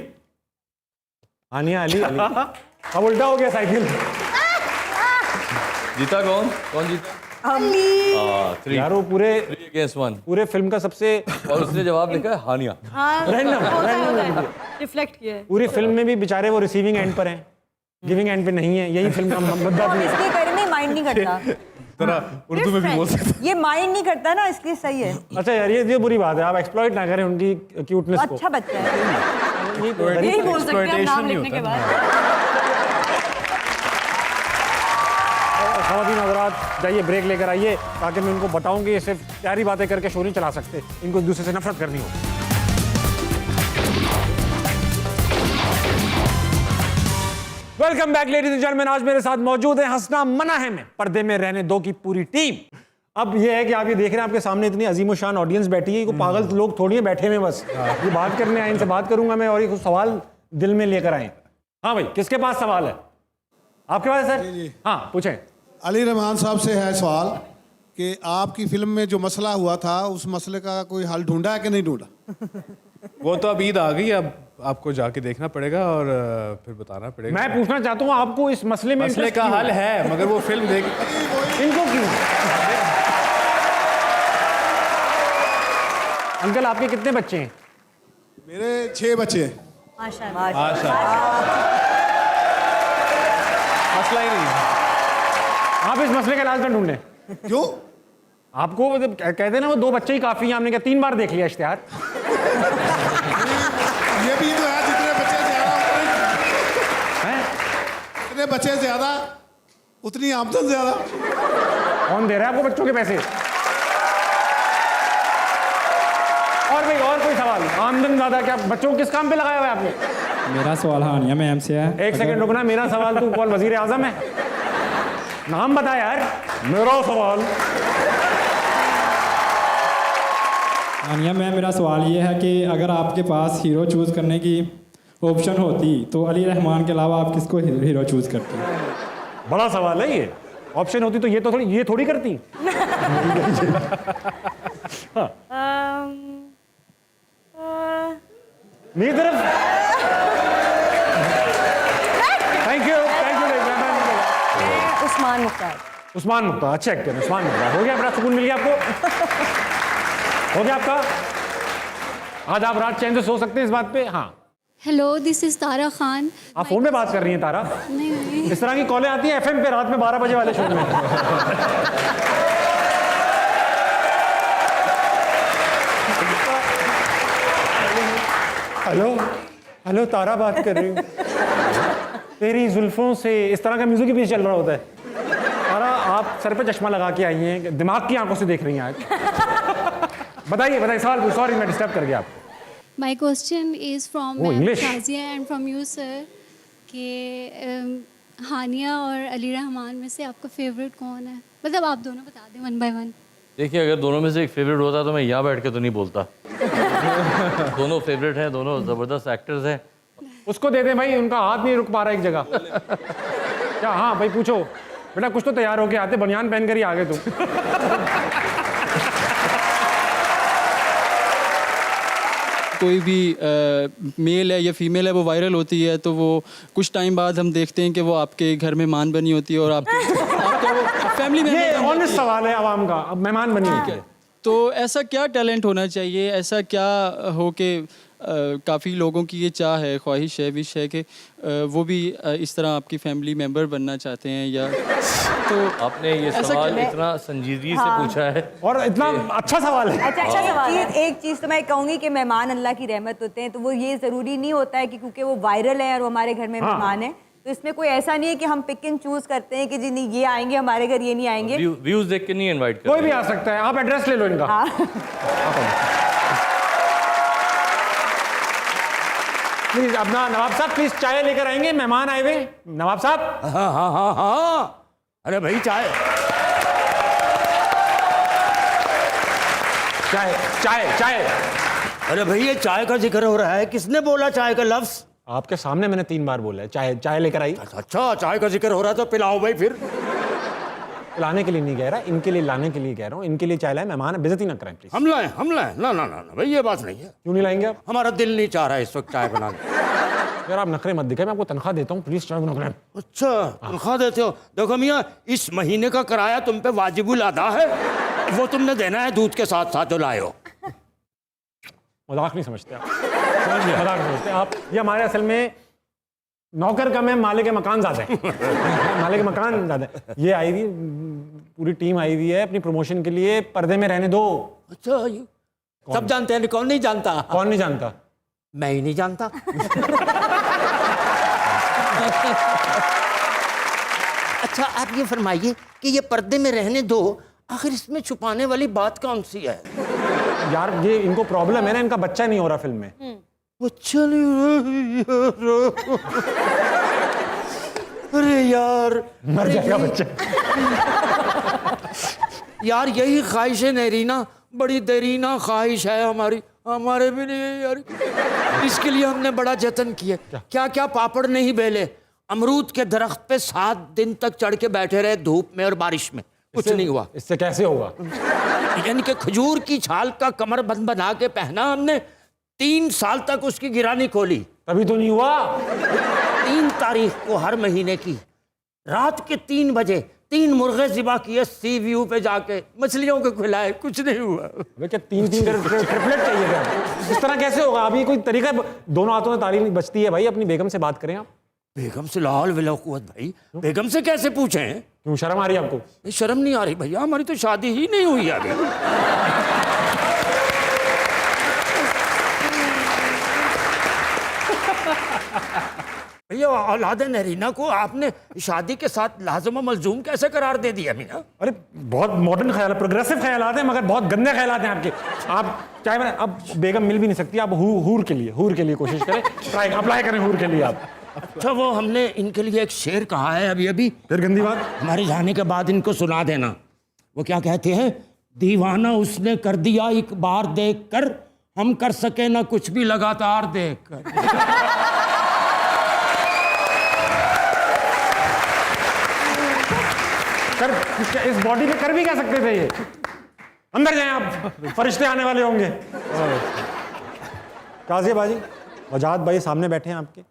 Speaker 1: आनिया अली अली। अब उल्टा हो गया साइकिल।
Speaker 7: जीता कौन? कौन जीता?
Speaker 5: अली।
Speaker 7: 3
Speaker 1: यार वो पूरे
Speaker 7: against 1।
Speaker 1: पूरे फिल्म का सबसे
Speaker 7: और उसने जवाब लिखा है हानिया।
Speaker 1: रैंडम
Speaker 5: रिफ्लेक्ट किया है।
Speaker 1: पूरी फिल्म में भी बेचारे वो रिसीविंग एंड पर हैं, गिविंग एंड पे नहीं है। यही फिल्म का मुद्दा भी है।
Speaker 11: इसलिए कह रहे नहीं, माइंड नहीं करता।
Speaker 6: तरह उर्दू में भी बोल सकते।
Speaker 11: ये माइंड नहीं करता ना, इसलिए सही है।
Speaker 1: अच्छा यार, ये बुरी बात है, आप एक्सप्लॉइट ना करें उनकी क्यूटनेस को।
Speaker 11: अच्छा बच्चा है।
Speaker 5: यही बोल सकते हैं आप नाम लिखने के बाद।
Speaker 1: ख़वातीन हज़रात, जाइए ब्रेक लेकर आइए, ताकि मैं उनको बताऊं कि ये सिर्फ प्यारी बातें करके शो नहीं चला सकते, इनको एक दूसरे से नफरत करनी होगी। Welcome back ladies and gentleman. आज मेरे साथ मौजूद है हंसना मना है में पर्दे में रहने दो की पूरी टीम। अब ये है कि आप ये देख रहे हैं, आपके सामने इतनी अजीम शान ऑडियंस बैठी है, को पागल लोग थोड़ी है बैठे हुए बस। ये बात करने आए, इनसे बात करूंगा मैं और ये कुछ सवाल दिल में लेकर आए। हाँ भाई, किसके पास सवाल है? आपके पास है सर? हाँ पूछें।
Speaker 12: अली रहमान साहब से है सवाल कि आपकी फिल्म में जो मसला हुआ था, उस मसले का कोई हल ढूंढा है कि नहीं ढूंढा?
Speaker 6: वो तो अब ईद आ गई, अब आपको जाके देखना पड़ेगा और फिर बताना पड़ेगा।
Speaker 1: मैं पूछना चाहता हूँ आपको इस मसले में
Speaker 6: मसले का हल है, मगर वो फिल्म देख
Speaker 1: इनको क्यों? अंकल आपके कितने बच्चे हैं?
Speaker 12: मेरे 6 बच्चे हैं।
Speaker 6: मसला ही नहीं है।
Speaker 1: आप इस मसले का इलाज ना ढूंढें।
Speaker 12: क्यों?
Speaker 1: आपको मतलब कहते ना वो 2 बच्चे ही काफी हैं, आपने क्या 3 बार देख लिया इश्तिहार?
Speaker 12: ये भी तो है, जितने बच्चे ज्यादा
Speaker 1: हैं?
Speaker 12: जितने बच्चे ज्यादा उतनी आमदन ज्यादा।
Speaker 1: कौन दे रहा है आपको बच्चों के पैसे? और भाई और कोई सवाल? आमदन ज्यादा क्या? बच्चों को किस काम पे लगाया हुआ है आपने?
Speaker 13: मेरा सवाल हानिया मैम से है।
Speaker 1: एक सेकंड रुकना, मेरा सवाल तू कौन वजीर आजम है? नाम बता यार। मेरा सवाल।
Speaker 13: हानिया मैम, मेरा सवाल ये है कि अगर आपके पास हीरो चूज़ करने की ऑप्शन होती तो अली रहमान के अलावा आप किसको हीरो चूज़ करते?
Speaker 1: बड़ा सवाल है ये। ऑप्शन होती तो ये थोड़ी करती। मेरी तरफ। Thank you
Speaker 11: Usman Mukhtar.
Speaker 1: उस्मान मुख्तार, अच्छा एक्टर उस्मान मुख्तार। हो गया, बड़ा सुकून मिल गया आपको? हो गया आपका? आज आप रात चैन से सो सकते हैं इस बात पे। हाँ
Speaker 10: हेलो, दिस इज तारा खान।
Speaker 1: आप फोन में बात कर रही हैं तारा?
Speaker 10: नहीं।
Speaker 1: इस तरह की कॉलें आती हैं एफएम पे रात में 12 बजे वाले शो में। हेलो हेलो तारा बात कर रही हूँ। तेरी जुल्फों से, इस तरह का म्यूजिक भी चल रहा होता है। तारा आप सर पे चश्मा लगा के आई हैं, दिमाग की आंखों से देख रही हैं आज। बताइए सवाल। सॉरी मैं डिस्टर्ब कर गया आपको।
Speaker 10: My question is from
Speaker 1: English.
Speaker 10: Shazia and from you sir कि हानिया और अली रहमान में से आपका फेवरेट कौन है? मतलब आप दोनों बता दें वन बाय वन।
Speaker 7: देखिए, अगर दोनों में से एक फेवरेट होता तो मैं यहाँ बैठ के तो नहीं बोलता। दोनों फेवरेट हैं, दोनों ज़बरदस्त एक्टर्स हैं।
Speaker 1: उसको दे दे भाई, उनका हाथ नहीं रुक पा रहा एक जगह। क्या? हाँ भाई पूछो बेटा, कुछ तो तैयार होके आते, बनियान पहन कर ही आ गए तुम।
Speaker 13: कोई भी मेल है या फीमेल है वो वायरल होती है तो वो कुछ टाइम बाद हम देखते हैं कि वो आपके घर में मेहमान बनी होती है और आपके फैमिली में
Speaker 1: ये ऑनेस्ट सवाल है आवाम का, अब मेहमान बनी होती है।
Speaker 13: तो ऐसा क्या टैलेंट होना चाहिए, ऐसा क्या हो कि काफ़ी लोगों की ये चाह है, ख्वाहिश है, विश है कि वो भी इस तरह आपकी फैमिली मेम्बर बनना चाहते हैं या तो
Speaker 7: आपने ये सवाल इतना संजीदगी से पूछा है
Speaker 1: और इतना अच्छा सवाल है।
Speaker 11: अच्छा सवाल है। एक चीज़ तो मैं कहूँगी कि मेहमान अल्लाह की रहमत होते हैं, तो वो ये ज़रूरी नहीं होता है कि क्योंकि वो वायरल है और वो हमारे घर में मेहमान है तो इसमें कोई ऐसा नहीं है कि हम पिक एंड चूज करते हैं कि जी नहीं ये आएंगे हमारे घर, ये नहीं आएंगे।
Speaker 7: व्यूज देख के नहीं इनवाइट करते,
Speaker 1: कोई भी आ सकता है। आप एड्रेस ले लो इनका। प्लीज अपना नवाब साहब प्लीज चाय लेकर आएंगे, मेहमान आए हुए। नवाब साहब।
Speaker 14: हाँ हाँ हाँ हाँ, अरे भाई चाय
Speaker 1: चाय चाय चाय।
Speaker 14: अरे भाई ये चाय का जिक्र हो रहा है, किसने बोला चाय का लफ्ज?
Speaker 1: आपके सामने मैंने 3 बार बोला है चाय, चाय लेकर आई।
Speaker 14: अच्छा, चाय का जिक्र हो रहा है तो पिलाओ भाई फिर।
Speaker 1: लाने के लिए नहीं कह रहा, इनके लिए लाने के लिए कह रहा हूँ। इनके लिए चाय लाए, मेहमान बेइज्जती ना करें प्लीज।
Speaker 14: हम लाए ना ना ना भाई ये बात नहीं है।
Speaker 1: क्यों नहीं लाएंगे आप?
Speaker 14: हमारा दिल नहीं चाह रहा है इस वक्त चाय बनाने।
Speaker 1: यार आप नखरे मत दिखाएं, मैं आपको तनख्वाह देता हूँ, प्लीज चाय बना करें।
Speaker 14: अच्छा तनख्वाह देते हो? देखो मियाँ, इस महीने का किराया तुम पे वाजिबुल अदा है, वो तुमने देना है दूध के साथ साथ जो लाए हो।
Speaker 1: मजाक नहीं समझते आप, मजाक नहीं समझते आप। ये हमारे असल में नौकर कम है, मालिक मकान ज्यादा है। मालिक मकान ज्यादा है। ये आई हुई पूरी टीम आई हुई है अपनी प्रमोशन के लिए, पर्दे में रहने दो।
Speaker 14: अच्छा सब जानते हैं, कौन नहीं जानता?
Speaker 1: कौन नहीं जानता?
Speaker 14: मैं ही नहीं जानता। अच्छा आप ये फरमाइए कि ये पर्दे में रहने दो, आखिर इसमें छुपाने वाली बात कौन सी है?
Speaker 1: यार ये इनको प्रॉब्लम है ना, इनका बच्चा नहीं हो रहा फिल्म में।
Speaker 14: बच्चा नहीं हो अरे यार
Speaker 1: मर जाएगा बच्चा।
Speaker 14: यार यही ख्वाहिश है नरीना, बड़ी देरीना ख्वाहिश है हमारी, हमारे भी नहीं है यार। इसके लिए हमने बड़ा जतन किया, क्या क्या पापड़ नहीं बेले, अमरूद के दरख्त पे 7 दिन तक चढ़ के बैठे रहे धूप में और बारिश में, कुछ नहीं हुआ।
Speaker 1: इससे कैसे होगा?
Speaker 14: यानी कि खजूर की छाल का कमर बंद बना के पहना हमने, 3 साल तक उसकी गिरानी खोली,
Speaker 1: तभी तो नहीं हुआ।
Speaker 14: 3 तारीख को हर महीने की रात के 3 बजे 3 मुर्गे ज़िबा किए, सी व्यू पे जाके मछलियों को खिलाए, कुछ नहीं हुआ।
Speaker 1: क्या 3 ट्रिपलेट चाहिए था? इस तरह कैसे होगा? अभी कोई तरीका? दोनों हाथों में ताली नहीं बचती है भाई। अपनी बेगम से बात करें आप।
Speaker 14: बेगम से लाल विला कुव्वत भाई, बेगम से कैसे पूछें?
Speaker 1: क्यों शर्म आ रही है आपको?
Speaker 14: शर्म नहीं आ रही भैया, हमारी तो शादी ही नहीं हुई अभी। भैया औलाद नरीना को आपने शादी के साथ लाजम मलजूम कैसे करार दे दिया मियां?
Speaker 1: अरे बहुत मॉडर्न ख्याल है, प्रोग्रेसिव ख्यालात हैं, मगर बहुत गंदे ख्यालात हैं आपके। आप चाहे मैंने अब बेगम मिल भी नहीं सकती, आप हूर के लिए कोशिश करें, ट्राई अप्लाई करें हूर के लिए आप।
Speaker 14: अच्छा वो हमने इनके लिए एक शेर कहा है अभी
Speaker 1: फिर गंदी बात?
Speaker 14: हमारे जाने के बाद इनको सुना देना। वो क्या कहते हैं? दीवाना उसने कर दिया एक बार देख कर, हम कर सके ना कुछ भी लगातार देख कर।
Speaker 1: इस बॉडी में कर भी क्या सकते थे ये? अंदर जाएं आप, फरिश्ते आने वाले होंगे। काजिया बाजी, वजाहत भाई सामने बैठे हैं आपके।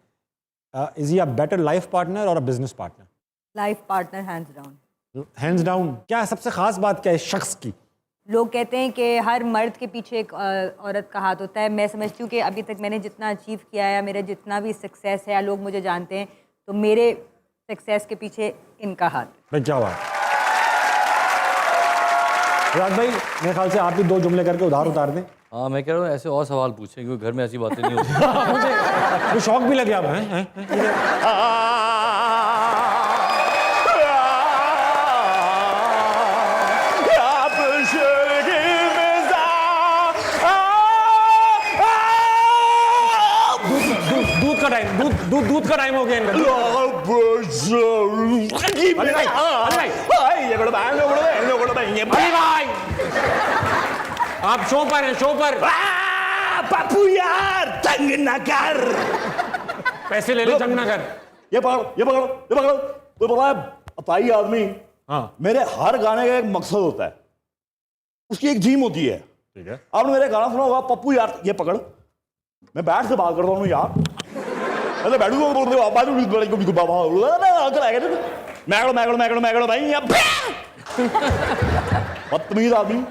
Speaker 1: Is he a better life partner और a business partner?
Speaker 11: Life partner hands down.
Speaker 1: Hands down. क्या सबसे खास बात क्या है इस शख्स की?
Speaker 11: लोग कहते हैं कि हर मर्द के पीछे एक औरत का हाथ होता है। मैं समझती हूँ कि अभी तक मैंने जितना अचीव किया है, मेरा जितना भी सक्सेस है, लोग मुझे जानते हैं, तो मेरे सक्सेस के पीछे इनका हाथ।
Speaker 1: भाई क्या बात। राज भाई मेरे ख्याल से आप भी 2 जुमले करके उतार दें।
Speaker 7: हाँ मैं कह रहा हूँ ऐसे और सवाल पूछें, क्योंकि घर में ऐसी बातें नहीं होती।
Speaker 1: मुझे शौक भी लगे आप हैं? दूध का टाइम, दूध का टाइम हो गया इनका। अली भाई आप शो पर हैं, शो पर।
Speaker 15: पप्पू यार तंग न कर।
Speaker 1: पैसे ले ले, तंग ना कर।
Speaker 15: ये पकड़ो ये पकड़ो ये पकड़ो। तो पता है अताई आदमी,
Speaker 1: हाँ,
Speaker 15: मेरे हर गाने का एक मकसद होता है, उसकी एक थीम होती है।
Speaker 1: ठीक है,
Speaker 15: आपने मेरे गाना सुना होगा, पप्पू यार ये पकड़। मैं बैठ से बात करता हूँ यार, मैं बैठूंगा भाई, बदतमीज आदमी,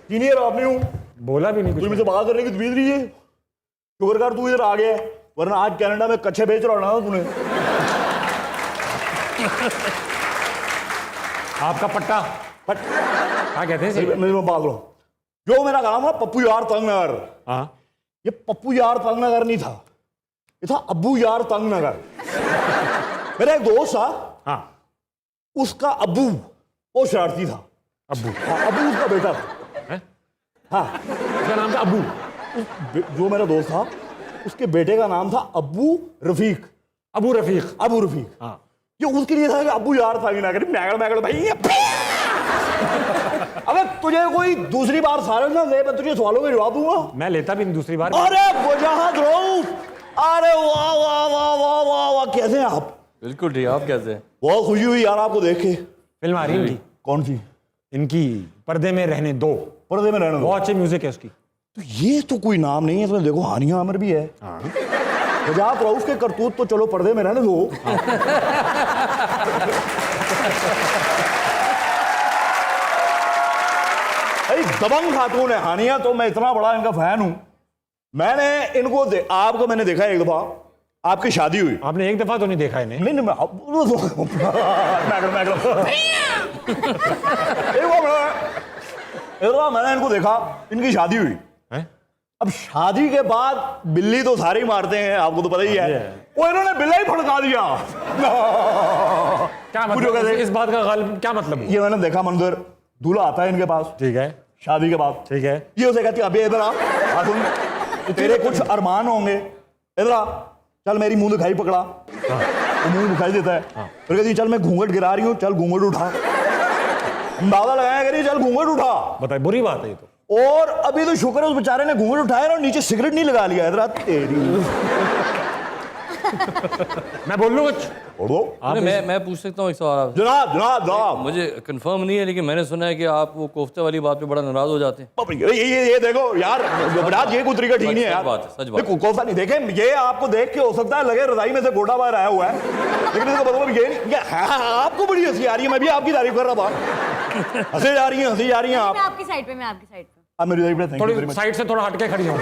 Speaker 15: सीनियर आदमी हूँ,
Speaker 1: बोला भी नहीं कुछ।
Speaker 15: मुझसे बात करने की तमीज नहीं है। शुक्र कर तू इधर आ गया, वरना आज कनाडा में कच्चे बेच रहा ना तूने।
Speaker 1: आपका पट्टा क्या कहते हैं?
Speaker 15: मेरे में बात लो, जो मेरा गाना था पप्पू यार तंग नगर,
Speaker 1: हाँ,
Speaker 15: ये पप्पू यार तंग नगर नहीं था, ये था अब्बू यार तंग नगर। मेरा एक दोस्त था,
Speaker 1: हाँ,
Speaker 15: उसका अब्बू वो शरारती था।
Speaker 1: अब्बू?
Speaker 15: हाँ, अब्बू उसका बेटा था। हाँ,
Speaker 1: उसका नाम था अब्बू।
Speaker 15: जो मेरा दोस्त था उसके बेटे का नाम था अब्बू रफीक।
Speaker 1: अबू रफीक?
Speaker 15: अबू रफीक,
Speaker 1: हाँ।
Speaker 15: ये उसके लिए था कि अब्बू यार था ना करी मैगड़ मैगड़ भाई। अबे तुझे कोई दूसरी बार सारे ना दे, मैं तुझे सवालों के जवाब दूंगा।
Speaker 1: मैं लेता भी नहीं दूसरी बार।
Speaker 15: अरे वजाहत रऊफ, अरे वाह वाह वाह वाह वाह वाह, कैसे हैं आप?
Speaker 7: बिल्कुल ठीक, आप कैसे हैं?
Speaker 15: बहुत खुशी हुई यार आपको देख के।
Speaker 1: फिल्म आ रही है इनकी।
Speaker 15: कौन सी?
Speaker 1: इनकी पर्दे में रहने दो।
Speaker 15: पर्दे में रहने दो,
Speaker 1: बहुत अच्छी म्यूजिक है उसकी।
Speaker 15: तो ये तो कोई नाम नहीं है, इसमें देखो हानिया आमिर भी है। वजाहत रऊफ के करतूत तो चलो पर्दे में रहने दो। दबंग खातून है हानिया, तो मैं इतना बड़ा इनका फैन हूं। मैंने इनको आपको मैंने देखा एक दफा, आपकी शादी हुई।
Speaker 1: आपने एक दफा तो नहीं देखा इन्हें?
Speaker 15: नहीं मैंने इनको देखा, इनकी शादी हुई। अब शादी के बाद बिल्ली तो सारे ही मारते हैं, आपको तो पता ही है। वो इन्होंने बिल्ला ही फड़का दिया।
Speaker 1: क्या मतलब इस बात का गालिब क्या मतलब है?
Speaker 15: ये मैंने देखा मंजर, दूल्हा आता है इनके पास,
Speaker 1: ठीक है,
Speaker 15: शादी के बाद,
Speaker 1: ठीक है,
Speaker 15: ये उसे कहती है अबे इधर आ, सुन तेरे कुछ अरमान होंगे, इधर आ, चल मेरी मुंह दिखाई पकड़ा। वो मुंह दिखाई देता है, फिर कहती चल मैं घूंघट गिरा रही हूँ, चल घूंघट उठा। अंदाजा लगाया करिए, चल घूंघट उठा।
Speaker 1: बताइए, बुरी बात है ये तो।
Speaker 15: और अभी तो शुक्र है उस बेचारे ने घूंघट उठाया और नीचे सिगरेट नहीं लगा लिया। इधर तेरी
Speaker 1: मैं बोल लूं कुछ?
Speaker 7: मैं पूछ सकता हूँ एक सवाल आपसे?
Speaker 15: जनाब जनाब जनाब,
Speaker 7: मुझे कंफर्म नहीं है, लेकिन मैंने सुना है कि आप वो कोफ्ते वाली बात पे बड़ा नाराज हो जाते हैं।
Speaker 15: ये देखो यार, ये कोई तरीका ठीक नहीं है यार।
Speaker 7: सच बात है।
Speaker 15: कोफ्ता नहीं देखे, ये आपको देख के हो सकता है लगे रजाई में से गोटा बाहर आया हुआ है, लेकिन इसका मतलब ये नहीं। आपको बड़ी हंसी आ रही है, मैं भी आपकी तारीफ कर रहा था। हंसी जा रही है, हंसी जा रही है आप।
Speaker 5: मैं आपकी साइड पे, मैं आपकी साइड पे।
Speaker 15: आप मेरी साइड पे,
Speaker 1: थोड़ी साइड से थोड़ा हटके खड़ी हो।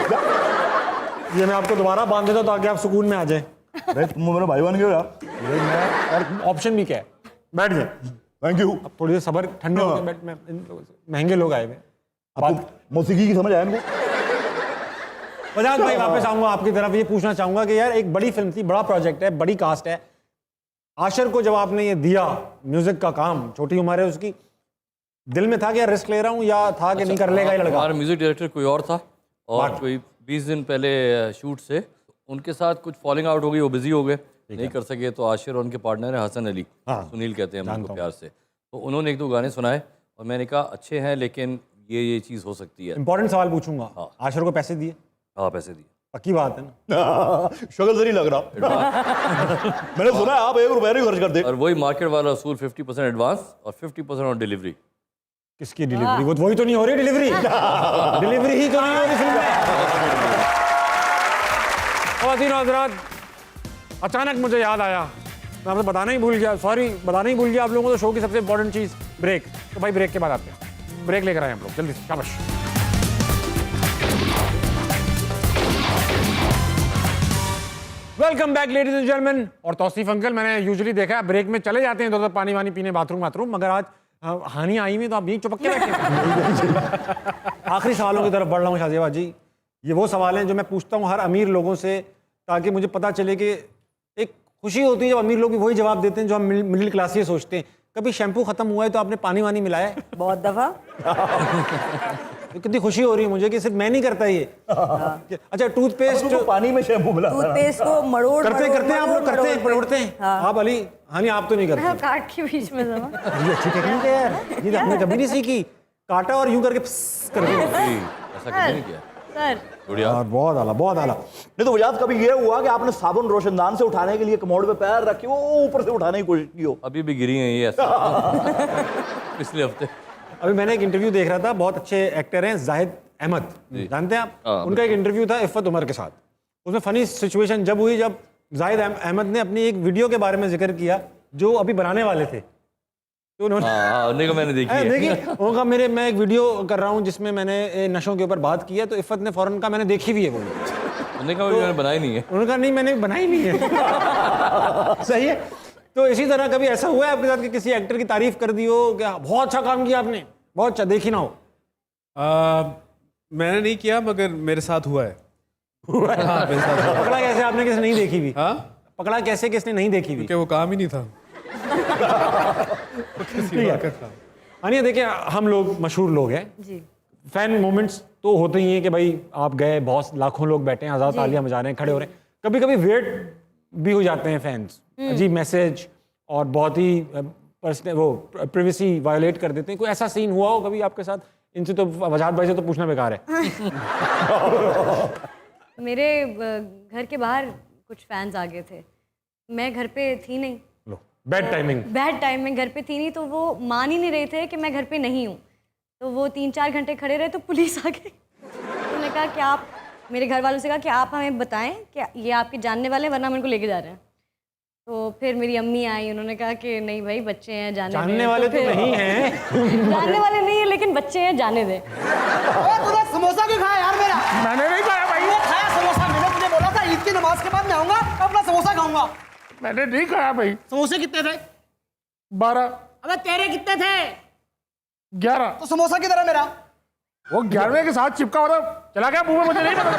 Speaker 1: ये मैं आपको दोबारा बांध देता ताकि आप सुकून में आ जाए।
Speaker 15: तुम मेरा भाई बन गए यार।
Speaker 1: और ऑप्शन भी क्या है? बैठ जाए।
Speaker 15: Thank you.
Speaker 1: अब थोड़ी देर सबर, ठंडे होकर बैठ। मैं महंगे लोग आए हुए।
Speaker 15: आपको मौसीकी की समझ आया इनको?
Speaker 1: वजाहत भाई वापस आऊंगा आपकी तरफ, ये पूछना चाहूंगा कि यार एक बड़ी फिल्म थी, बड़ा प्रोजेक्ट है, बड़ी कास्ट है। आशिर को जब आपने ये दिया म्यूजिक का काम, छोटी उम्र है उसकी, दिल में था कि यार रिस्क ले रहा हूँ, या था कि नहीं कर लेगा ये लड़का?
Speaker 7: हमारा म्यूजिक डायरेक्टर कोई और था, और कोई 20 दिन पहले शूट से उनके साथ कुछ फॉलिंग आउट हो गई, वो बिजी हो गए, नहीं कर सके। तो आशिर और उनके पार्टनर है हसन अली, सुनील कहते हैं हम उनको प्यार से। तो उन्होंने एक दो गाने सुनाए और मैंने कहा अच्छे हैं, लेकिन ये चीज़ हो सकती है।
Speaker 1: इंपॉर्टेंट सवाल पूछूंगा, आशिर को पैसे दिए?
Speaker 7: हाँ, पैसे दिए।
Speaker 1: पक्की बात है ना?
Speaker 15: शक्ल से नहीं लग रहा। मैंने सुना है आप 1 रुपया नहीं खर्च करते।
Speaker 7: और वही मार्केट वाला असूल, 50% एडवांस और 50% ऑन डिलीवरी।
Speaker 1: किसकी डिलीवरी? वो वही तो नहीं हो रही डिलीवरी। डिलीवरी ही तो नहीं हो रही फिल्म में। ख़वातीन और हज़रात, अचानक मुझे याद आया, मैं आपसे बताना ही भूल गया, सॉरी, बताना ही भूल गया आप लोगों को। तो शो की सबसे इंपॉर्टेंट चीज़ ब्रेक। तो भाई ब्रेक के बाद आते हैं, ब्रेक लेकर आए हम लोग जल्दी से, शाबाश। Welcome back ladies and gentleman. और तौसीफ अंकल, मैंने यूजुअली देखा है ब्रेक में चले जाते हैं, तो पानी वानी पीने, बाथरूम, मगर आज हानिया आई हुई तो आप यहीं चुपक के बैठे। आखिरी सवालों की तरफ बढ़ रहा हूँ शाजिबा जी। ये वो सवाल हैं जो मैं पूछता हूँ हर अमीर लोगों से, ताकि मुझे पता चले कि एक खुशी होती है जब अमीर लोग भी वही जवाब देते हैं जो हम मिडिल क्लास ये सोचते हैं। कभी शैम्पू खत्म हुआ है तो आपने पानी वानी मिलाया है?
Speaker 11: बहुत दफा।
Speaker 1: तो कितनी खुशी हो रही है मुझे कि सिर्फ मैं नहीं करता ये। अच्छा टूथपेस्ट
Speaker 15: तो पानी में शैम्पू मिला
Speaker 11: टूथपेस्ट को मरोड़
Speaker 1: करते करते हैं आप लोग, करते हैं पड़ोड़ते हैं आप अली? हाँ नहीं आप तो नहीं करते।
Speaker 5: काट के बीच में जमा।
Speaker 1: ये अच्छी टेक्निक है यार, ये हमने कभी नहीं सीखी। काटा और यूं करके करके
Speaker 7: ऐसा कभी नहीं किया
Speaker 5: सर।
Speaker 1: यार बहुत आला, बहुत आला।
Speaker 15: नहीं तो वजाद कभी ये हुआ कि आपने साबुन रोशनदान से उठाने के लिए कमोड पे पैर रखी वो ऊपर से उठाने की कोशिश की हो?
Speaker 7: अभी भी गिरी हैं ये ऐसा पिछले हफ्ते।
Speaker 1: अभी मैंने एक इंटरव्यू देख रहा था, बहुत अच्छे एक्टर हैं जाहिद अहमद, जानते हैं आप? उनका एक इंटरव्यू था इफ़त उमर के साथ। उसमें फनी सिचुएशन जब हुई जब जाहिद अहमद ने अपनी एक वीडियो के बारे में जिक्र किया जो अभी बनाने वाले थे। तो उन्होंने
Speaker 7: मैंने देखी है।
Speaker 1: देखिए उनका मैं एक वीडियो कर रहा हूँ जिसमें मैंने नशों के ऊपर बात की है, तो इफ़त ने फौरन कहा मैंने देखी भी है वो।
Speaker 7: उन्होंने कहा मैंने बनाई नहीं है।
Speaker 1: उन्होंने कहा नहीं मैंने बनाई नहीं है। सही है। तो इसी तरह कभी ऐसा हुआ है आपके साथ कि किसी एक्टर की तारीफ कर दी हो कि बहुत अच्छा काम किया आपने, बहुत अच्छा, देखी ना हो?
Speaker 6: मैंने नहीं किया मगर मेरे साथ हुआ है। हाँ, मेरे साथ हुआ है।
Speaker 1: पकड़ा कैसे आपने किसने नहीं देखी भी?
Speaker 6: हाँ?
Speaker 1: पकड़ा कैसे किसने नहीं देखी भी?
Speaker 6: क्योंकि वो काम ही नहीं था।
Speaker 1: अनिया देखिए हम लोग मशहूर लोग हैं
Speaker 5: जी।
Speaker 1: फैन मोमेंट्स तो होते ही हैं कि भाई आप गए, बहुत लाखों लोग बैठे हैं, हज़ार तालियां बजा रहे हैं, खड़े हो रहे हैं, कभी कभी वेट भी हो जाते हैं फैंस, अजीब मैसेज और बहुत ही पर्सनल वो प्राइवेसी वायोलेट कर देते हैं। कोई ऐसा सीन हुआ हो कभी आपके साथ? इनसे तो वजाहत भाई से तो पूछना बेकार है।
Speaker 5: मेरे घर के बाहर कुछ फैंस आ गए थे, मैं घर पे थी नहीं।
Speaker 1: Bad timing.
Speaker 5: बैड टाइम में घर पे थी नहीं, तो वो मान ही नहीं रहे थे कि मैं घर पे नहीं हूँ। तो वो 3-4 घंटे खड़े रहे तो पुलिस आ गई। उन्होंने कहा कि आप, मेरे घर वालों से कहा कि आप हमें बताएं कि ये आपके जानने वाले हैं वरना हम इनको लेके जा रहे हैं। तो फिर मेरी अम्मी आई, उन्होंने कहा कि नहीं भाई बच्चे हैं, जानने
Speaker 1: वाले तो नहीं हैं।
Speaker 5: जानने वाले नहीं है लेकिन बच्चे हैं, जाने दे।
Speaker 8: तूने समोसा क्यों खाया यार मेरा?
Speaker 1: मैंने नहीं खाया भाई।
Speaker 8: तूने खाया समोसा, मैंने तुझे बोला था ईद की नमाज के बाद मैं आऊंगा अपना समोसा खाऊंगा।
Speaker 1: मैंने नहीं खाया भाई।
Speaker 8: समोसे कितने थे?
Speaker 1: 12।
Speaker 8: अबे तेरे कितने थे?
Speaker 1: 11।
Speaker 8: तो समोसा किधर है मेरा?
Speaker 1: वो 11वें के साथ चिपका हुआ चला गया मुंह में, मुझे नहीं पता।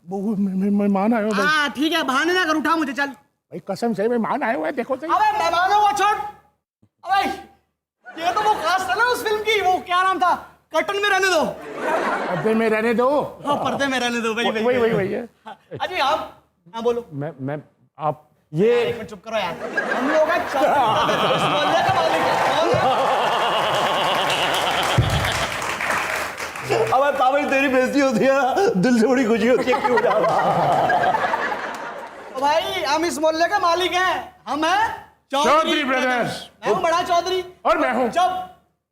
Speaker 8: मुझे
Speaker 1: मेहमान आए हो भाई।
Speaker 8: हाँ ठीक है, बहाने ना कर, उठा मुझे, चल
Speaker 1: भाई कसम से मेहमान आए हुए हैं, देखो तो।
Speaker 8: अबे मेहमानों को छोड़। अबे ये तो वो कास्ट है ना उस फिल्म की, वो क्या नाम था? कर्टन में रहने दो।
Speaker 1: पर्दे में रहने दो।
Speaker 8: हाँ पर्दे में रहने दो।
Speaker 1: वही है।
Speaker 8: अजी आप हाँ बोलो।
Speaker 1: मैं आप ये
Speaker 8: एक मिनट चुप करो यार। हम लोग हैं इस मोहल्ले का मालिक है।
Speaker 15: अब ताबड़ी तेरी बेइज्जती होती है ना, दिल से बड़ी खुशी होती है। क्यों जा रहा?
Speaker 8: भाई हम इस मोहल्ले का मालिक हैं, हम हैं
Speaker 1: चौधरी ब्रदर्स।
Speaker 8: मैं हूँ बड़ा चौधरी
Speaker 1: और मैं हूँ
Speaker 8: जब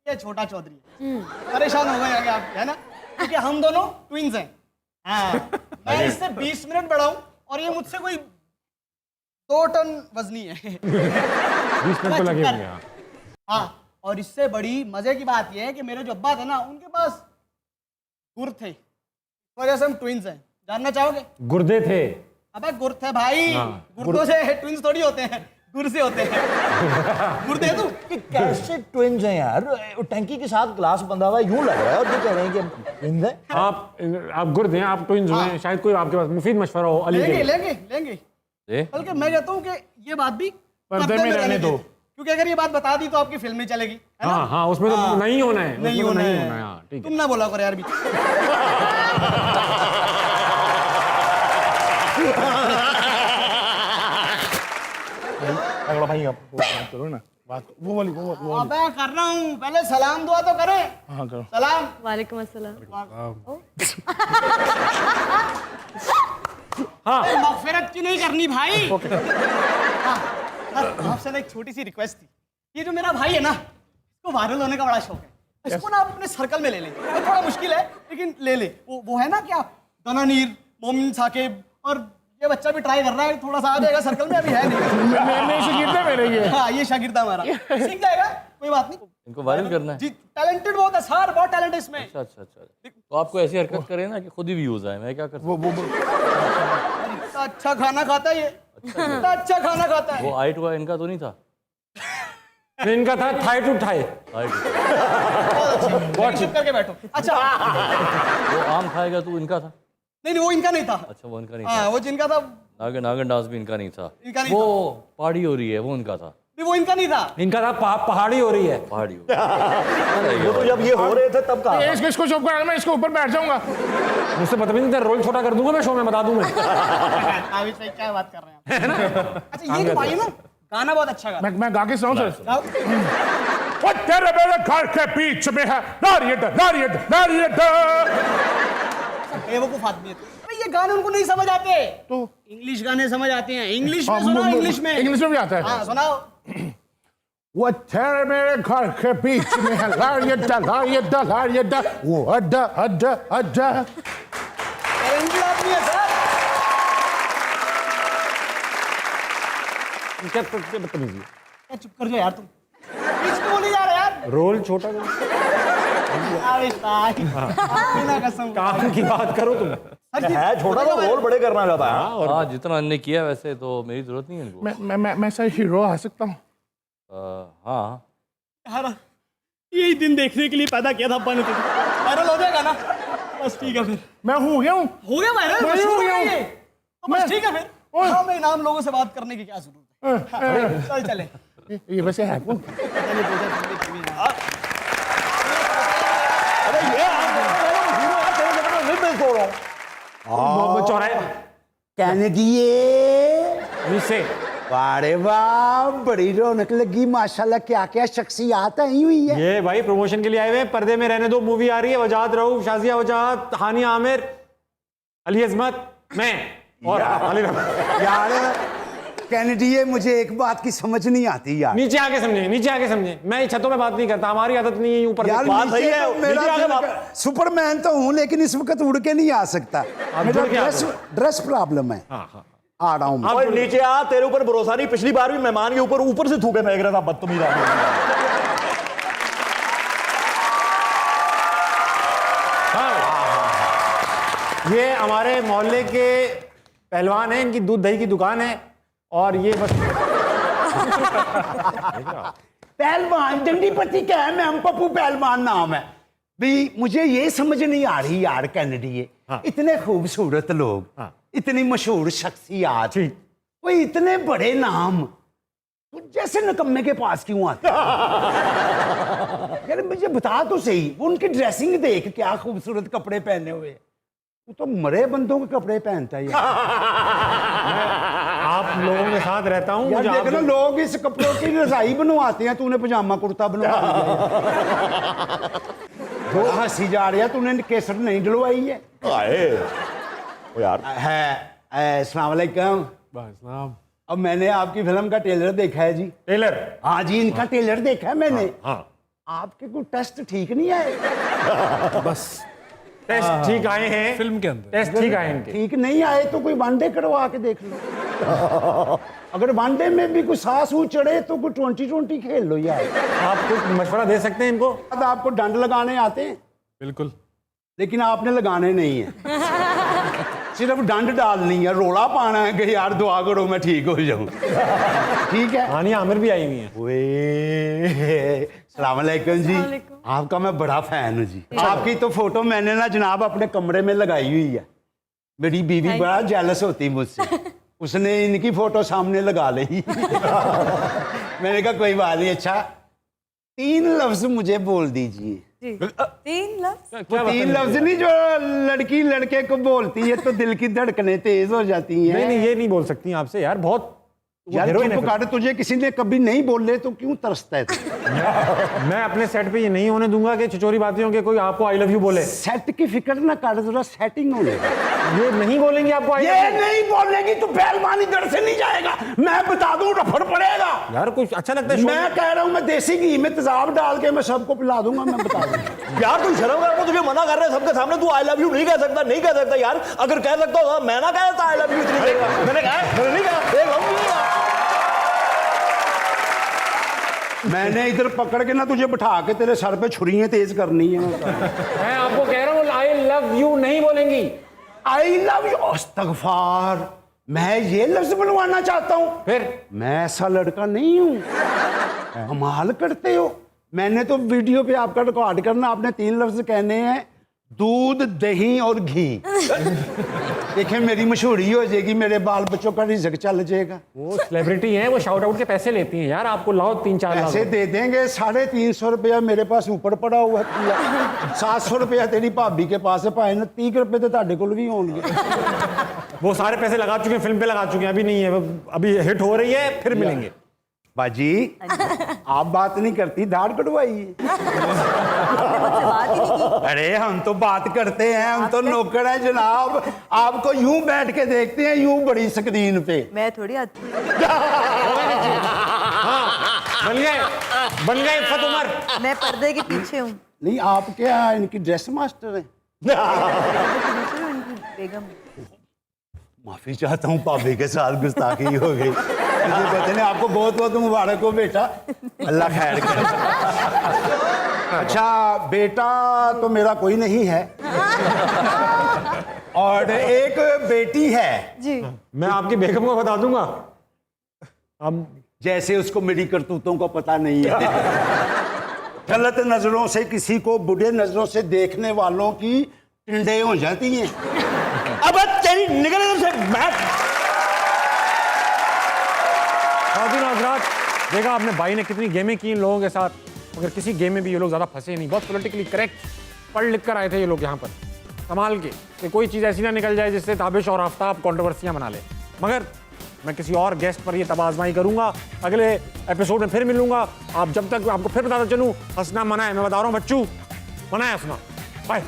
Speaker 8: ये छोटा चौधरी। परेशान हो गए आप, है ना? क्योंकि हम दोनों ट्विंस हैं। हाँ मैं इससे 20 मिनट बड़ा हूँ और ये मुझसे कोई 2 टन वजनी है।
Speaker 1: 20 मिनट तो लगे होंगे।
Speaker 8: हाँ और इससे बड़ी मजे की बात ये है कि मेरे जो अब्बा थे ना उनके पास गुर थे, इस वजह से हम ट्विंस हैं। जानना चाहोगे?
Speaker 1: गुर्दे थे।
Speaker 8: अबे गुर थे भाई। गुर्दों से ट्विंस थोड़ी होते हैं, गुर से होते हैं। गुर दे तू
Speaker 15: कि कैसे ट्विंस हैं यार? टंकी के साथ ग्लास बंधा हुआ यूं लग रहा है और ये कह रहे हैं कि ट्विंस हैं।
Speaker 1: आप गुर्दे हैं, आप ट्विंस हुए हैं। शायद कोई आपके पास मुफीद मशवरा हो अली के।
Speaker 8: लेंगे बल्कि मैं कहता हूँ कि ये बात भी
Speaker 1: पर्दे में रहने दो,
Speaker 8: क्योंकि अगर ये बात बता दी तो आपकी फिल्म नहीं चलेगी।
Speaker 1: हाँ उसमें तो नहीं होना है,
Speaker 8: नहीं होना है।
Speaker 1: हाँ ठीक है।
Speaker 8: तुम ना बोला करो यार भी।
Speaker 1: अगला भाई आप बात करो ना, बात वो वाली।
Speaker 8: अबे कर रहा हूँ, पहले सलाम दुआ तो करें।
Speaker 1: हाँ करो।
Speaker 8: सलाम।
Speaker 5: वालेकुम अस्सलाम।
Speaker 8: हाँ मगफिरत क्यों नहीं करनी भाई? हाँ आपसे ना एक छोटी सी रिक्वेस्ट थी, ये जो मेरा भाई है ना इसको वायरल होने का बड़ा शौक है, इसको ना आप अपने सर्कल में ले लें। तो थोड़ा मुश्किल है लेकिन ले ले। वो है ना क्या दनानीर मोमिन साकिब, और ये बच्चा भी ट्राई कर रहा है, थोड़ा सा आ जाएगा सर्कल में, अभी है नहीं।
Speaker 1: शागिर्द है मेरे ये।
Speaker 8: हाँ ये शागिर्द है हमारा, सीख जाएगा, कोई बात नहीं।
Speaker 7: इनको वायरल करना है
Speaker 8: जी टैलेंटेड बहुत है सर, बहुत टैलेंट है इसमें।
Speaker 7: अच्छा तो आपको ऐसी हरकत करे ना कि खुद ही व्यूज आए, मैं क्या कर सकता हूं?
Speaker 8: इतना अच्छा खाना खाता है ये, इतना अच्छा खाना खाता है।
Speaker 7: वो हाइट हुआ इनका तो नहीं था?
Speaker 1: इनका था थाई टू थाई।
Speaker 8: बहुत अच्छी, चुप करके बैठो। अच्छा
Speaker 7: वो आम खाएगा तो इनका था?
Speaker 8: नहीं वो इनका नहीं था।
Speaker 7: अच्छा वो इनका नहीं
Speaker 8: हाँ
Speaker 7: था।
Speaker 8: वो जिनका था
Speaker 7: नागन नागन डांस भी इनका नहीं था।
Speaker 8: इनका नहीं
Speaker 7: वो पहाड़ी हो रही है, वो इनका था।
Speaker 8: नहीं वो इनका नहीं था।
Speaker 1: इनका था पहाड़ी हो रही है।
Speaker 7: पहाड़ी हो
Speaker 15: वो तो जब ये हो रहे थे तब कहा।
Speaker 6: इसको चुप करा, मैं इसको ऊपर बैठ जाऊंगा।
Speaker 1: मुझसे बदतमीजी नहीं, रोल छोटा कर दूंगा मैं शो में, बता दूं मैं।
Speaker 8: ताबिश भाई क्या बात कर रहे हैं आप? अच्छा ये जो भाई ना गाना बहुत अच्छा गा।
Speaker 6: मैं गा के सुनाऊं सर? वो तेरे मेरे घर के बीच में है नारियत नारियत नारियत।
Speaker 8: बेवकूफ आदमी है। अरे ये गाने उनको नहीं समझ आते, तो इंग्लिश गाने समझ आते हैं। इंग्लिश में सुनाओ, इंग्लिश में।
Speaker 6: इंग्लिश में भी आता है?
Speaker 8: हाँ सुनाओ।
Speaker 6: वो तेरे मेरे घर के बीच में है नारियत नारियत नारियत, वो अड्डा अड्डा अड्डा।
Speaker 8: टैलेंटेड आदमी है सर।
Speaker 1: क्या बदतमीजी है?
Speaker 8: चुप कर जाओ यार तुम, बीच में बोले जा रहे यार।
Speaker 1: रोल छोटा करो। काम की बात करो तुम।
Speaker 15: है छोटा तो रोल बड़े करना चाहता है।
Speaker 7: हाँ जितना इनने किया वैसे तो मेरी जरूरत नहीं है इनको।
Speaker 6: मैं सर हीरो आ सकता हूँ?
Speaker 7: हाँ
Speaker 8: यार यही दिन देखने के लिए पैदा किया था अपन ने। वायरल हो जाएगा ना, बस ठीक है फिर।
Speaker 6: मैं हो गया हूँ।
Speaker 8: हो गया वायरल?
Speaker 6: मैं हो गया हूँ।
Speaker 8: तो बस ठीक है फिर। हाँ मैं इनाम लोगों से बात करने की क्या जरूरत है। चल चले।
Speaker 6: ये वैसे है कौन?
Speaker 15: अरे ये हीरो है, तेरे जगह में नहीं तोड़ रहा हूँ।
Speaker 1: चौराहे
Speaker 16: कैनेडिये
Speaker 1: से
Speaker 16: वारे वाह, बड़ी रौनक लगी माशाल्लाह। क्या क्या शख्सियात आई हुई है।
Speaker 1: ये भाई प्रमोशन के लिए आए हुए, पर्दे में रहने दो मूवी आ रही है। वजाहत रऊफ, शाजिया वजाहत, हानिया आमिर, अली अजमत, मैं और अली
Speaker 16: यार कैनेडिये, मुझे एक बात की समझ नहीं आती यार।
Speaker 1: नीचे आके समझे, नीचे आके समझे। मैं छतों में बात नहीं करता, हमारी आदत नहीं है ऊपर।
Speaker 16: यार
Speaker 1: बात सही है,
Speaker 16: मेरा सुपरमैन तो हूँ लेकिन इस वक्त उड़ के नहीं आ सकता। मेरा ड्रेस प्रॉब्लम है। आ रहा हूँ।
Speaker 15: और नीचे आ, तेरे ऊपर भरोसा नहीं। पिछली बार भी मेहमान के ऊपर से थूके फेंक रहा था, बदतमीज आदमी।
Speaker 1: ये हमारे मोहल्ले के पहलवान हैं, इनकी दूध दही की दुकान है। और ये बस
Speaker 16: पहलवान डंडीपति क्या है? मैं पप्पू पहलवान नाम है भी। मुझे ये समझ नहीं आ रही यार कैनेडिये। इतने खूबसूरत लोग, इतनी मशहूर शख्सियत, कोई इतने बड़े नाम, तो जैसे नकम्मे के पास क्यों आते? यार मुझे बता तो सही, वो उनकी ड्रेसिंग देख, क्या खूबसूरत कपड़े पहने हुए। वो तो मरे बंदों के कपड़े पहनता है यार।
Speaker 1: आप लोगों के साथ रहता हूँ।
Speaker 16: यार देख ना, लोग इस कपड़ों की रजाई बनवाते हैं, तूने पजामा कुर्ता बनवा लिया। जो हंसी जा रही है, तूने केसर नहीं डलवाई है।
Speaker 15: ओ यार
Speaker 16: है। अस्सलाम वालेकुम। अब मैंने आपकी फिल्म का ट्रेलर देखा है जी।
Speaker 1: ट्रेलर?
Speaker 16: हाँ जी, इनका ट्रेलर देखा है मैंने। आपके कोई टेस्ट ठीक नहीं आए?
Speaker 6: बस
Speaker 1: टेस्ट ठीक आए हैं
Speaker 6: फिल्म के अंदर।
Speaker 1: टेस्ट ठीक आए इनके।
Speaker 16: ठीक नहीं आए तो कोई वनडे करवा के देख लो। अगर वनडे में भी कोई सांस चढ़े तो कोई 2020 खेल लो यार।
Speaker 1: आप कुछ मशवरा दे सकते हैं इनको?
Speaker 16: आपको डंड लगाने आते हैं?
Speaker 6: बिल्कुल।
Speaker 16: लेकिन आपने लगाने नहीं है। सिर्फ डंड डालनी है, रोला पाना है कि यार दुआ करो मैं ठीक हो जाऊं। ठीक है।
Speaker 1: हानिया आमिर भी आई हुई है।
Speaker 16: सलाम अलैकुम जी। आपका मैं बड़ा फैन हूँ जी। आपकी तो फोटो मैंने ना जनाब अपने कमरे में लगाई हुई है। मेरी बीवी बड़ा जेलस होती मुझसे, उसने इनकी फोटो सामने लगा ली। मैंने कहा कोई बात नहीं। अच्छा 3 लफ्ज मुझे बोल दीजिए।
Speaker 5: 3 लफ्ज?
Speaker 16: वो 3 लफ्ज नहीं जो लड़की लड़के को बोलती है तो दिल की धड़कनें तेज हो जाती हैं।
Speaker 1: नहीं ये नहीं बोल सकती आपसे यार, बहुत
Speaker 16: यार चुप कर, तुझे किसी ने कभी नहीं बोले तो क्यों तरसता है?
Speaker 1: मैं अपने सेट पे ये नहीं होने दूंगा कि छिचोरी बातें होंगे कोई आपको आई लव यू बोले।
Speaker 16: सेट की फिक्र ना कर, जरा सेटिंग होने।
Speaker 1: ये नहीं बोलेंगे आपको आई लव
Speaker 16: ये
Speaker 1: यू?
Speaker 16: नहीं बोलेगी तो पहलवान इधर से नहीं जाएगा, मैं बता दूं रफड़ पड़ेगा।
Speaker 1: यार कुछ अच्छा लगता है?
Speaker 16: मैं कह रहा हूँ मैं देसी घी में तेजाब डाल के मैं सबको पिला दूंगा, मैं बता दूंगा।
Speaker 15: यार तू शर्म कर, तुझे मना कर रहे हैं सबके सामने, तू आई लव यू नहीं कह सकता। नहीं कह सकता यार, अगर कह सकता होगा मैं ना कह सकता आई लव यू। मैंने नहीं कहा।
Speaker 16: मैंने इधर पकड़ के ना तुझे बिठा के तेरे सर पे छुरियां तेज करनी है।
Speaker 1: मैं आपको कह रहा हूँ आई लव यू नहीं बोलेंगी।
Speaker 16: आई लव यू अस्तगफार, मैं ये लफ्ज बनवाना चाहता हूँ?
Speaker 1: फिर
Speaker 16: मैं ऐसा लड़का नहीं हूँ। कमाल करते हो। मैंने तो वीडियो पे आपका रिकॉर्ड करना, आपने 3 लफ्ज कहने हैं, दूध दही और घी। देखें मेरी मशहूरी हो जाएगी, मेरे बाल बच्चों का रिज़्क चल जाएगा।
Speaker 1: वो सेलिब्रिटी हैं, वो शाउट आउट के पैसे लेती हैं यार, आपको लाओ 3-4 लाख
Speaker 16: पैसे दे देंगे। 350 रुपया मेरे पास ऊपर पड़ा हुआ है, 700 रुपया तेरी भाभी के पास है, भाई ना 30 रुपये तो ताड़े को भी होंगे।
Speaker 1: वो सारे पैसे लगा चुके हैं, फिल्म पे लगा चुके हैं, अभी नहीं है, अभी हिट हो रही है, फिर मिलेंगे।
Speaker 16: बाजी आप बात नहीं करती, धाड़ कटवाई। अरे हम तो बात करते हैं, हम तो नौकर हैं जनाब, आपको यूं बैठ के देखते हैं, यूं बड़ी स्क्रीन पे।
Speaker 11: मैं थोड़ी आती
Speaker 1: बन गए इफ़्फ़त उमर।
Speaker 11: मैं पर्दे के पीछे हूँ।
Speaker 16: नहीं आप क्या इनकी ड्रेस मास्टर हैं?
Speaker 11: बेगम।
Speaker 16: माफी चाहता हूँ, भाभी के साथ गुस्ताखी हो गई। कहते हैं आपको बहुत बहुत मुबारक हो बेटा, अल्लाह खैर करे। अच्छा बेटा तो मेरा कोई नहीं है, और एक बेटी है
Speaker 11: जी।
Speaker 1: मैं आपकी बेगम को बता दूंगा।
Speaker 16: अब जैसे उसको मेरी करतूतों को पता नहीं है। गलत नजरों से किसी को बुरे नजरों से देखने वालों की टिंडे हो जाती हैं। अब तेरी निगल से बैठ।
Speaker 1: देखा आपने भाई ने कितनी गेमें की इन लोगों के साथ, मगर किसी गेम में भी ये लोग ज़्यादा फंसे नहीं। बहुत पॉलिटिकली करेक्ट पढ़ लिख कर आए थे ये लोग यहाँ पर, कमाल के, कि कोई चीज़ ऐसी ना निकल जाए जिससे ताबिश और आफ्ताब कंट्रोवर्सियाँ बना ले। मगर मैं किसी और गेस्ट पर ये तबाज़माई करूँगा, अगले एपिसोड में फिर मिलूंगा। आप जब तक आपको फिर बताता चलूँ, हंसना मना है, मैं बता रहा हूँ बच्चू, मना है हंसना। बाय।